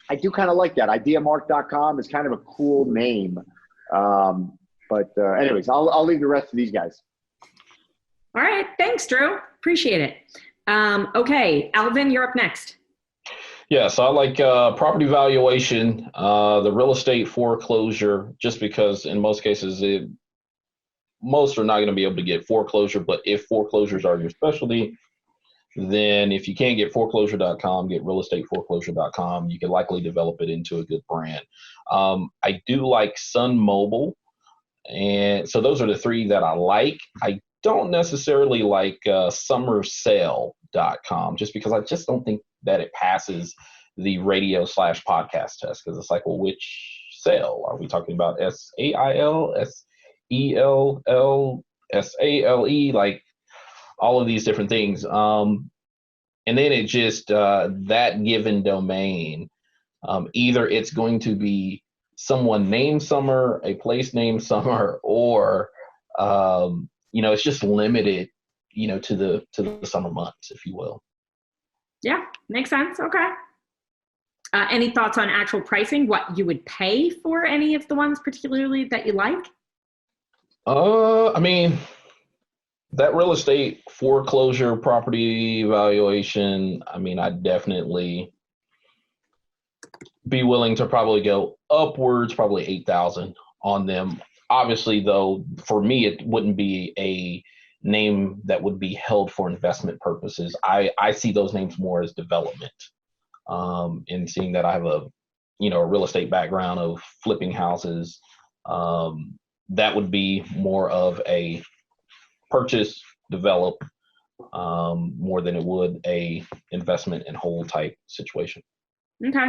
I do kind of like that. Ideamark.com is kind of a cool name. Anyways, I'll leave the rest to these guys. All right. Thanks, Drew. Appreciate it. Okay. Alvin, you're up next. Yeah, so I like property valuation, the real estate foreclosure, just because in most cases, most are not going to be able to get foreclosure, but if foreclosures are your specialty, then if you can't get foreclosure.com, get realestateforeclosure.com. You can likely develop it into a good brand. I do like Sun Mobile. And so those are the three that I like. I don't necessarily like summersale.com just because I just don't think that it passes the radio/podcast test, because it's like, well, which sale? Are we talking about SAIL, SELL, SALE, like all of these different things? And then it just, that given domain, either it's going to be someone named Summer, a place named Summer, or it's just limited, to the summer months, if you will. Yeah, makes sense. Okay. Any thoughts on actual pricing? What you would pay for any of the ones particularly that you like? I mean, that real estate foreclosure property valuation, I mean, I'd definitely be willing to probably go upwards, probably 8,000 on them. Obviously, though, for me, it wouldn't be a name that would be held for investment purposes. I see those names more as development. And seeing that I have a real estate background of flipping houses, that would be more of a purchase, develop, more than it would a investment and hold type situation. Okay.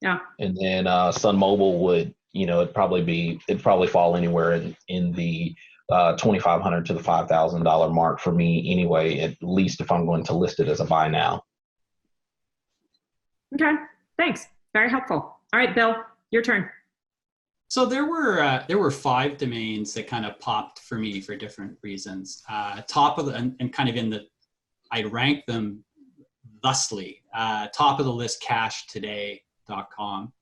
Yeah. And then Sun Mobile would, it'd probably fall anywhere in the $2,500 to the $5,000 mark for me anyway, at least if I'm going to list it as a buy now. Okay, thanks. Very helpful. All right, Bill, your turn. So there were 5 domains that kind of popped for me for different reasons. Top of the, and kind of in the, I ranked them thusly. Top of the list, cashtoday.com.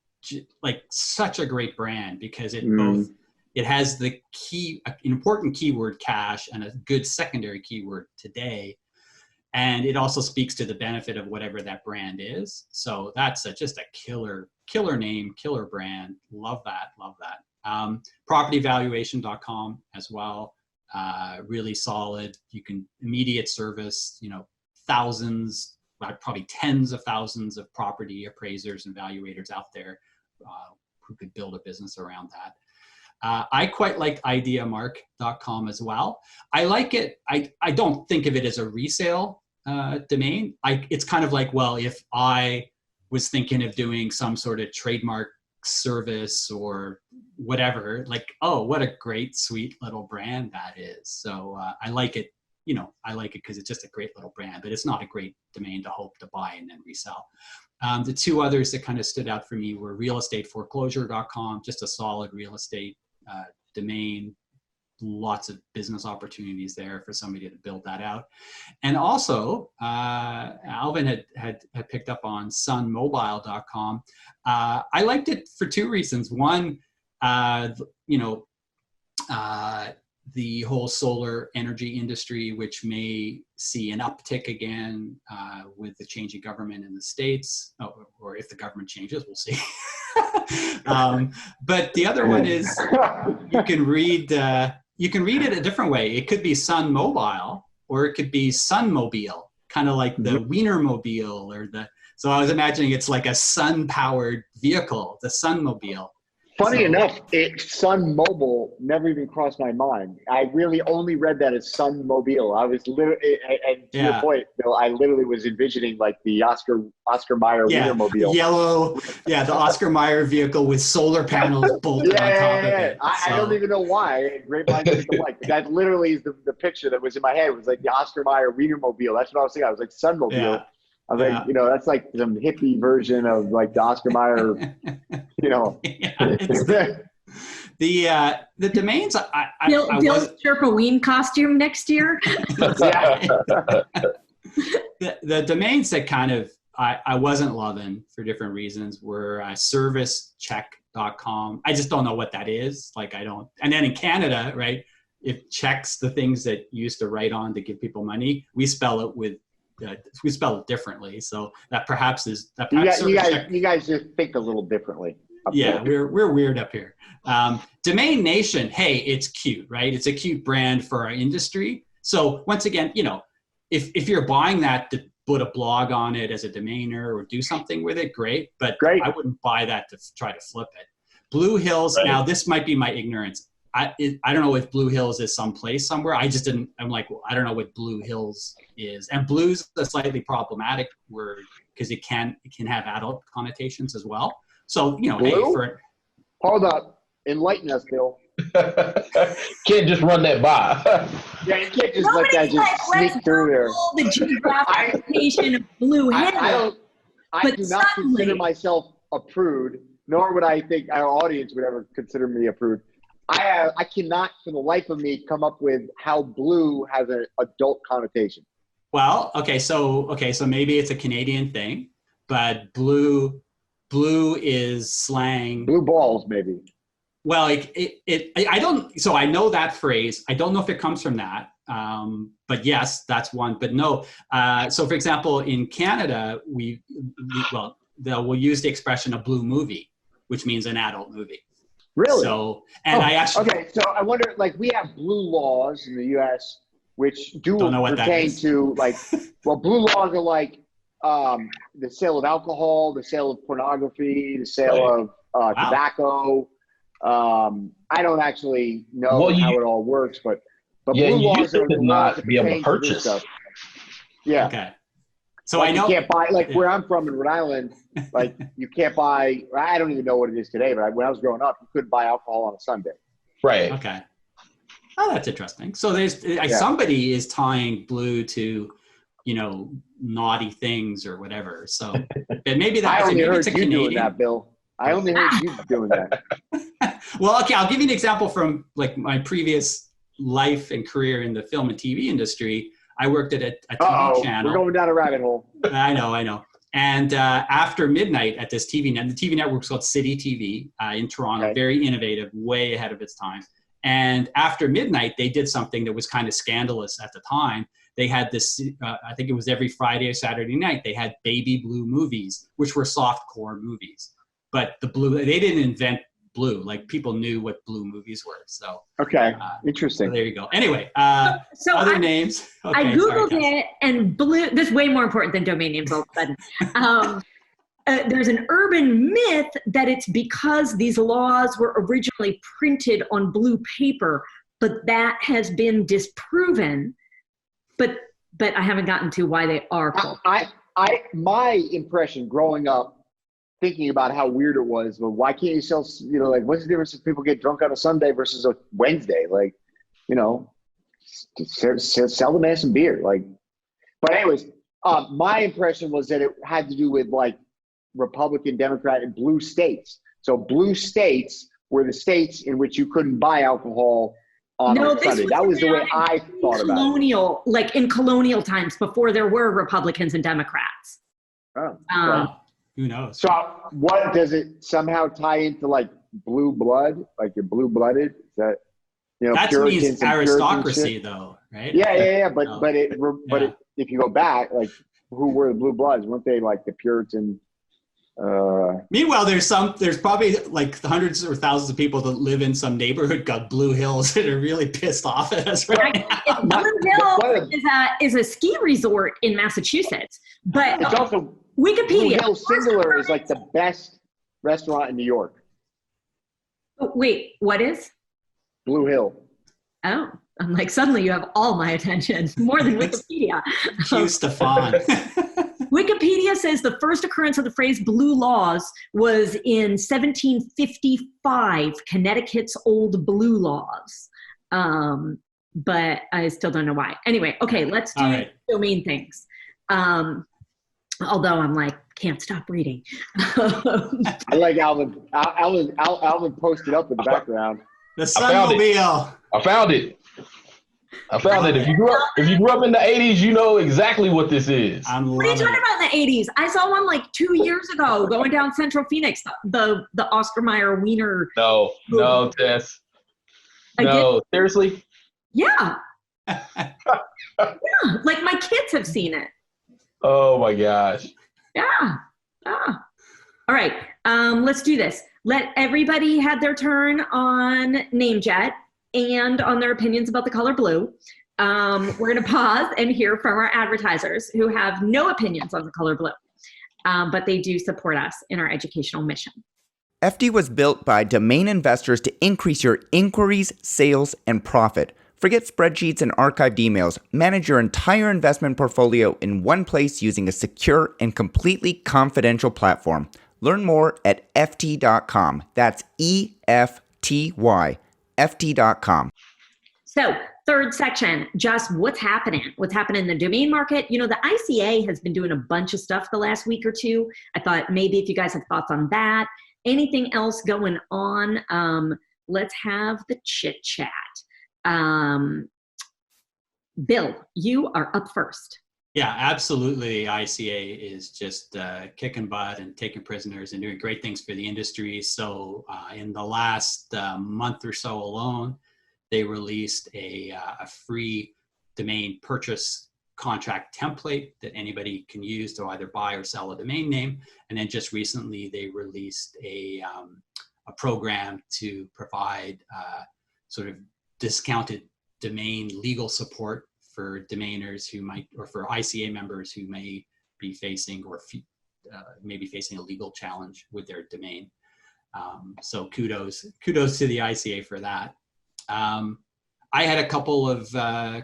Like such a great brand because it both, it has the key, an important keyword cash and a good secondary keyword today. And it also speaks to the benefit of whatever that brand is. So that's just a killer name, killer brand. Love that. Propertyvaluation.com as well. Really solid. You can immediate service, thousands, probably tens of thousands of property appraisers and evaluators out there who could build a business around that. I quite like ideamark.com as well. I like it. I don't think of it as a resale domain. It's kind of like, well, if I was thinking of doing some sort of trademark service or whatever, like, oh, what a great, sweet little brand that is. So I like it. I like it because it's just a great little brand, but it's not a great domain to hope to buy and then resell. The 2 others that kind of stood out for me were realestateforeclosure.com, just a solid real estate domain. Lots of business opportunities there for somebody to build that out. And also, Alvin had picked up on sunmobile.com. I liked it for 2 reasons. One, the whole solar energy industry, which may see an uptick again with the changing government in the States, or if the government changes, we'll see. But the other one is you can read it a different way. It could be Sun Mobile, or it could be Sunmobile, kind of like the Wienermobile so I was imagining it's like a sun-powered vehicle, the Sunmobile. Funny enough, Sun Mobile never even crossed my mind. I really only read that as Sun Mobile. I was literally, and to your point, Bill, I literally was envisioning like the Oscar Mayer Wienermobile. Yellow, the Oscar Mayer vehicle with solar panels bolted on top of it. I don't even know why. Great minds think alike. That literally is the picture that was in my head. It was like the Oscar Mayer Wienermobile. That's what I was thinking. I was like Sunmobile. Yeah. I was like, that's like some hippie version of like the Oscar Mayer, The domains, Bill's Sherpa Ween costume next year. The domains that kind of I wasn't loving for different reasons were servicecheck.com. I just don't know what that is. Like and then in Canada, right, if checks the things that you used to write on to give people money, we spell it differently. So that perhaps is that. You guys just think a little differently. We're weird up here. Domain Nation, hey, it's cute, right? It's a cute brand for our industry. So once again, if you're buying that to put a blog on it as a domainer or do something with it, great. But I wouldn't buy that to try to flip it. Blue Hills. Right. Now this might be my ignorance. I don't know if Blue Hills is someplace somewhere. I just didn't. I'm like, well, I don't know what Blue Hills is. And blue's a slightly problematic word because it can have adult connotations as well. So Hold up, enlighten us, Bill. Can't just run that by. You can't just let that just sneak through there. The geographic location of Blue Hills. I do not consider myself a prude, nor would I think our audience would ever consider me a prude. I cannot, for the life of me, come up with how blue has an adult connotation. Well, so maybe it's a Canadian thing, but blue is slang. Blue balls, maybe. Well, I don't. So I know that phrase. I don't know if it comes from that. But yes, that's one. But no. So for example, in Canada, we'll use the expression a blue movie, which means an adult movie. Really? So, and I actually. Okay, so I wonder, like, we have blue laws in the U.S. which do pertain to, like, well, blue laws are like the sale of alcohol, the sale of pornography, the sale of tobacco. I don't actually know how it all works, but blue laws are the laws that be able to pertain purchase this stuff. Yeah. Okay. So like I know you can't buy, like where I'm from in Rhode Island, like you can't buy, I don't even know what it is today, but when I was growing up, you couldn't buy alcohol on a Sunday. Right. Okay. Oh, that's interesting. So there's somebody is tying blue to, naughty things or whatever. So maybe that's I only heard you doing that, Bill. I only heard you doing that. Well, okay, I'll give you an example from like my previous life and career in the film and TV industry. I worked at a TV channel. We're going down a rabbit hole. I know. And after midnight at this TV net, the TV network's called City TV in Toronto, very innovative, way ahead of its time. And after midnight, they did something that was kind of scandalous at the time. They had this, I think it was every Friday or Saturday night, they had baby blue movies, which were softcore movies. But they didn't invent blue. Like people knew what blue movies were. So interesting. So there you go. Anyway, so other names. Okay, I Googled it, and blue. This is way more important than domain names all of a sudden. There's an urban myth that it's because these laws were originally printed on blue paper, but that has been disproven. But I haven't gotten to why they are called. My impression growing up, thinking about how weird it was, but why can't you sell, like, what's the difference if people get drunk on a Sunday versus a Wednesday? Like, sell the man some beer. Like, but anyways, my impression was that it had to do with like Republican, Democrat, and blue states. So blue states were the states in which you couldn't buy alcohol on Sunday. That was the way I thought about it. Like in colonial times before there were Republicans and Democrats. Oh, who knows? So what does it somehow tie into, like blue blood? Like you're blue blooded? Is that, that Puritans means aristocracy though, right? Yeah. But if you go back, like who were the blue bloods? Weren't they like the Puritan? Meanwhile, there's probably like hundreds or thousands of people that live in some neighborhood called Blue Hills that are really pissed off at us right now. Blue Hill is a ski resort in Massachusetts, but it's also Wikipedia. Blue Hill Singular is like the best restaurant in New York. Wait, what is? Blue Hill. Oh, I'm like, suddenly you have all my attention, more than Wikipedia. Hugh Stefan. Wikipedia says the first occurrence of the phrase blue laws was in 1755, Connecticut's old blue laws. But I still don't know why. Anyway, okay, let's do domain things. Although I'm like, can't stop reading. I like Alvin. Alvin posted up in the background. The Sunmobile. I found it. If you grew up in the 80s, you know exactly what this is. What are you talking about in the 80s? I saw one like 2 years ago going down Central Phoenix, the Oscar Mayer Wiener. No, Tess. No, seriously? Yeah. Yeah, like my kids have seen it. Oh my gosh. Yeah. All right, let's do this. Let everybody have their turn on NameJet and on their opinions about the color blue. We're going to pause and hear from our advertisers who have no opinions on the color blue, but they do support us in our educational mission. FD was built by domain investors to increase your inquiries, sales, and profit. Forget spreadsheets and archived emails. Manage your entire investment portfolio in one place using a secure and completely confidential platform. Learn more at FT.com. That's EFTY. FT.com. So, third section, just what's happening? What's happening in the domain market? The ICA has been doing a bunch of stuff the last week or two. I thought maybe if you guys have thoughts on that. Anything else going on? Let's have the chit chat. Bill, you are up first. Yeah, absolutely. ICA is just kicking butt and taking prisoners and doing great things for the industry. So in the last month or so alone, they released a free domain purchase contract template that anybody can use to either buy or sell a domain name. And then just recently, they released a program to provide sort of discounted domain legal support for domainers who might, or for ICA members who may be facing or maybe facing a legal challenge with their domain. So kudos to the ICA for that. I had a couple of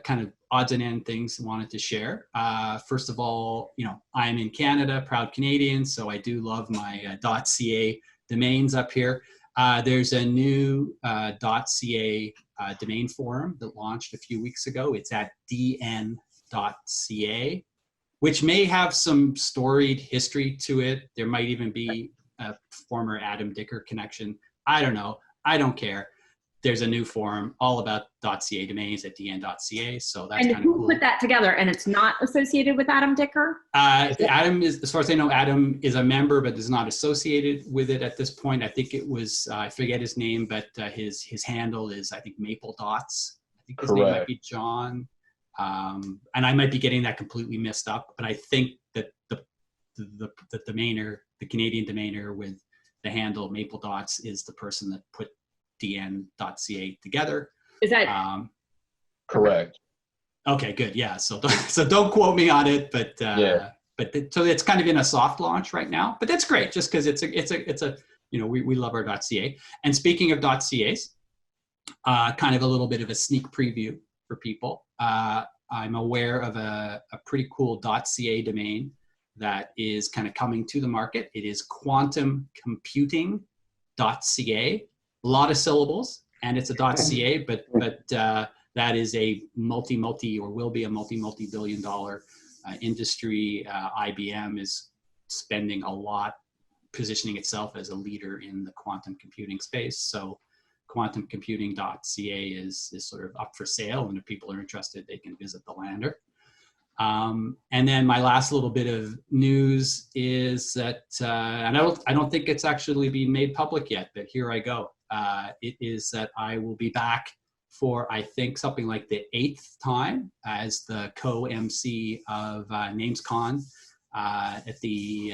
kind of odds and end things I wanted to share. First of all, I'm in Canada, proud Canadian, so I do love my .ca domains up here. There's a new .ca domain forum that launched a few weeks ago. It's at dn.ca, which may have some storied history to it. There might even be a former Adam Dicker connection. I don't know. I don't care. There's a new forum all about .ca domains at dn.ca. So that's kind of cool. And who put that together? And it's not associated with Adam Dicker? Adam is, as far as I know, Adam is a member, but is not associated with it at this point. I think it was, I forget his name, but his handle is, I think, Maple Dots. I think his name might be John. And I might be getting that completely messed up, but I think that the domainer, the Canadian domainer with the handle Maple Dots is the person that put dn.ca together. Is that correct? Okay, good. Yeah. So don't quote me on it, but so it's kind of in a soft launch right now, but that's great just because it's a we love our .ca. And speaking of .cas, kind of a little bit of a sneak preview for people. I'm aware of a pretty cool .ca domain that is kind of coming to the market. It is quantumcomputing.ca. A lot of syllables, and it's a .ca, but that is a will be a multi-billion dollar industry. IBM is spending a lot positioning itself as a leader in the quantum computing space. So quantumcomputing.ca is sort of up for sale, and if people are interested, they can visit the lander. And then my last little bit of news is that, and I don't think it's actually been made public yet, but here I go. It is that I will be back for, I think, something like the 8th time as the co-MC of NamesCon at the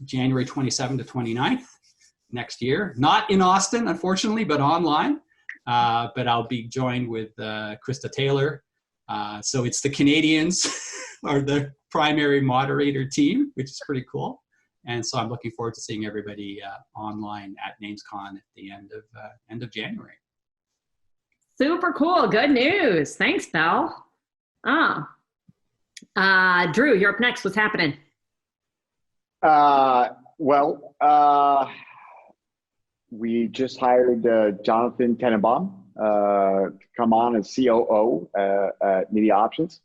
January 27th to 29th next year. Not in Austin, unfortunately, but online. But I'll be joined with Krista Taylor. So it's the Canadians are the primary moderator team, which is pretty cool. And so I'm looking forward to seeing everybody online at NamesCon at the end of January. Super cool. Good news. Thanks, Belle. Drew, you're up next. What's happening? We just hired Jonathan Tenenbaum to come on as COO at Media Options.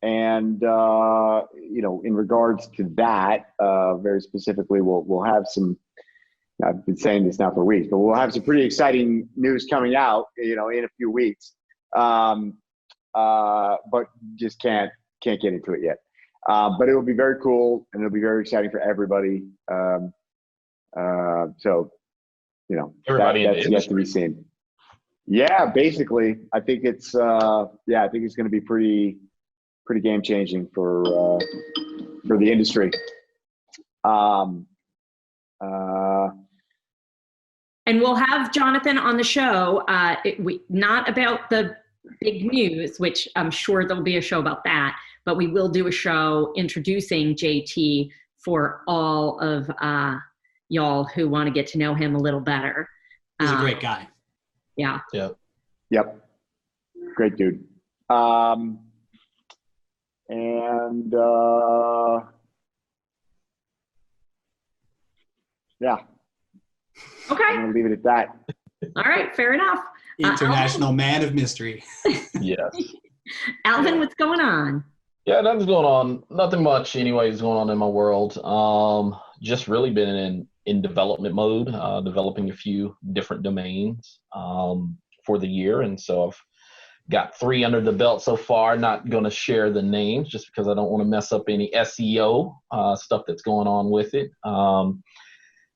In regards to that, very specifically, we'll have some, I've been saying this now for weeks, but we'll have some pretty exciting news coming out, in a few weeks. But just can't get into it yet. But it will be very cool, and it'll be very exciting for everybody. Everybody that's yet to be seen. Yeah, basically, I think it's going to be pretty game changing for the industry. And we'll have Jonathan on the show. Not about the big news, which I'm sure there'll be a show about that, but we will do a show introducing JT for all of y'all who want to get to know him a little better. He's a great guy. Yeah. Yep. Great dude. Okay. I'm gonna leave it at that. All right. Fair enough. International man of mystery. Yes. Alvin, what's going on? Yeah, nothing's going on. Nothing much anyways going on in my world. Just really been in development mode, developing a few different domains for the year. And so I've got 3 under the belt so far. Not going to share the names just because I don't want to mess up any SEO stuff that's going on with it.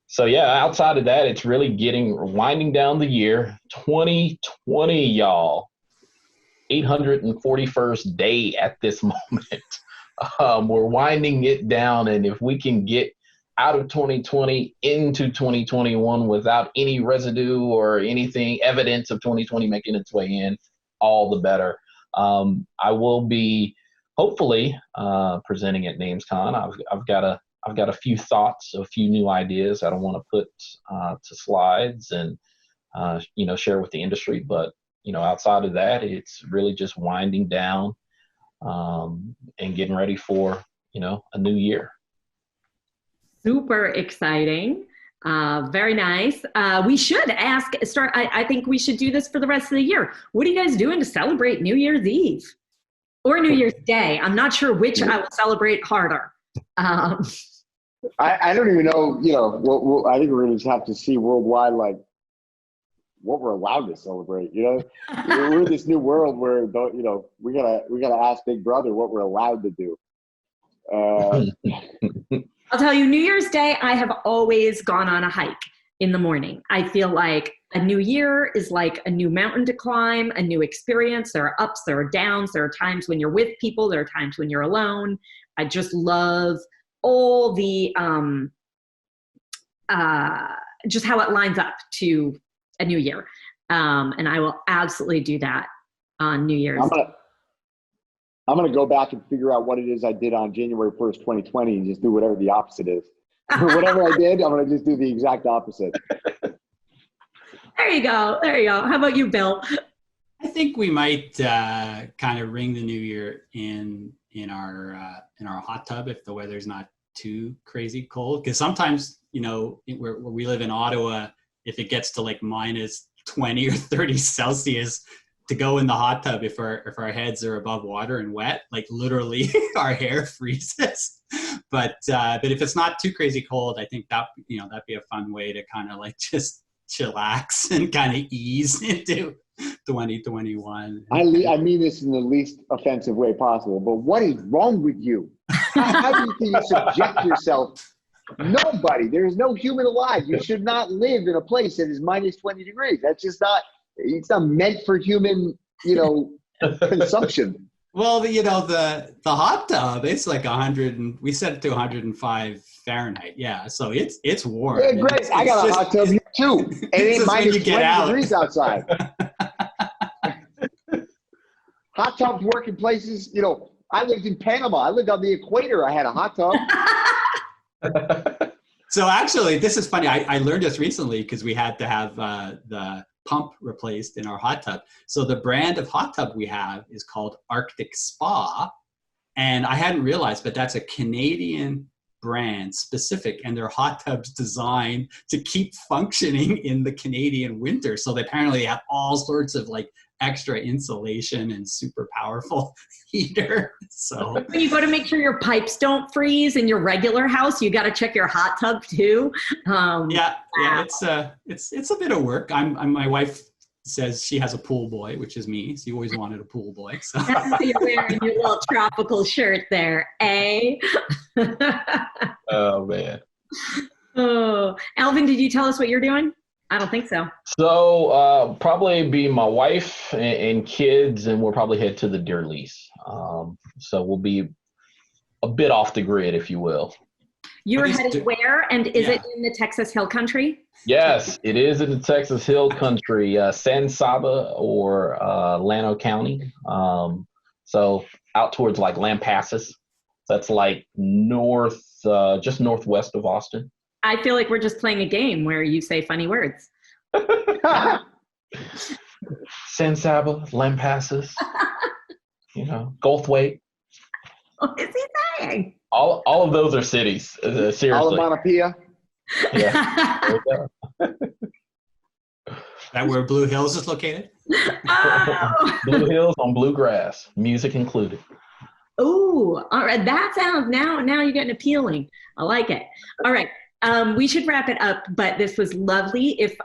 So yeah, outside of that, it's really winding down the year. 2020, y'all, 841st day at this moment. We're winding it down, and if we can get out of 2020 into 2021 without any residue or anything, evidence of 2020 making its way in, all the better. I will be hopefully presenting at NamesCon. I've got a few thoughts, a few new ideas I don't want to put to slides and share with the industry. But outside of that, it's really just winding down and getting ready for a new year. Super exciting. Very nice. We should I think we should do this for the rest of the year. What are you guys doing to celebrate New Year's Eve or New Year's Day? I'm not sure which I will celebrate harder. I don't even know, I think we're going to just have to see worldwide, like, what we're allowed to celebrate. We're in this new world where, we gotta ask Big Brother what we're allowed to do. I'll tell you, New Year's Day, I have always gone on a hike in the morning. I feel like a new year is like a new mountain to climb, a new experience. There are ups, there are downs. There are times when you're with people. There are times when you're alone. I just love all the, just how it lines up to a new year. And I will absolutely do that on New Year's. I'm going to go back and figure out what it is I did on January 1st, 2020 and just do whatever the opposite is. Whatever I did, I'm going to just do the exact opposite. There you go. How about you, Bill? I think we might kind of ring the new year in our hot tub if the weather's not too crazy cold. Because sometimes, where we live in Ottawa, if it gets to like minus 20 or 30 Celsius, to go in the hot tub if our heads are above water and wet, like literally our hair freezes. But if it's not too crazy cold, I think that'd be a fun way to kind of like just chillax and kind of ease into 2021. I mean this in the least offensive way possible, but what is wrong with you? How do you subject yourself? Nobody. There is no human alive. You should not live in a place that is minus 20 degrees. That's just not. It's not meant for human, consumption. Well, the hot tub, it's like 100, and we set it to 105 Fahrenheit. Yeah, so it's warm. Yeah, great. I got a hot tub here too, and it's minus 20 degrees outside. Hot tubs work in places. I lived in Panama. I lived on the equator. I had a hot tub. So actually, this is funny. I learned this recently because we had to have the pump replaced in our hot tub. So the brand of hot tub we have is called Arctic Spa. And I hadn't realized, but that's a Canadian brand specific, and their hot tubs designed to keep functioning in the Canadian winter. So they apparently have all sorts of like extra insulation and super powerful heater. So when you go to make sure your pipes don't freeze in your regular house, you got to check your hot tub too. It's a bit of work. My wife says she has a pool boy, which is me. She always wanted a pool boy. So that's why you're wearing your little tropical shirt there, eh? Oh man. Oh, Alvin, did you tell us what you're doing? I don't think so. So probably be my wife and kids, and we'll probably head to the deer lease. So we'll be a bit off the grid, if you will. You're headed where? And is it in the Texas Hill Country? Yes, it is in the Texas Hill Country, San Saba or Llano County. So out towards like Lampasas. That's like just northwest of Austin. I feel like we're just playing a game where you say funny words. San Saba, Lampasas, Goldthwaite. What is he saying? All of those are cities. Seriously. Alamanapia. Yeah. There we go. That where Blue Hills is located? Oh. Blue Hills on bluegrass, music included. Ooh, all right. That sounds now you're getting appealing. I like it. All right. We should wrap it up, but this was lovely. If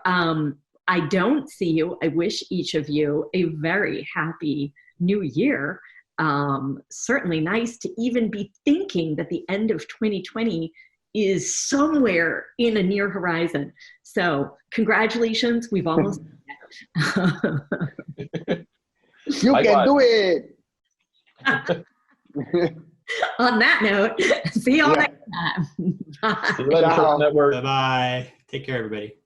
I don't see you, I wish each of you a very happy new year. Certainly nice to even be thinking that the end of 2020 is somewhere in a near horizon. So congratulations, we've almost You can do it. On that note, see y'all next time. Bye. See you later, Sherpa Network. Bye-bye. Take care, everybody.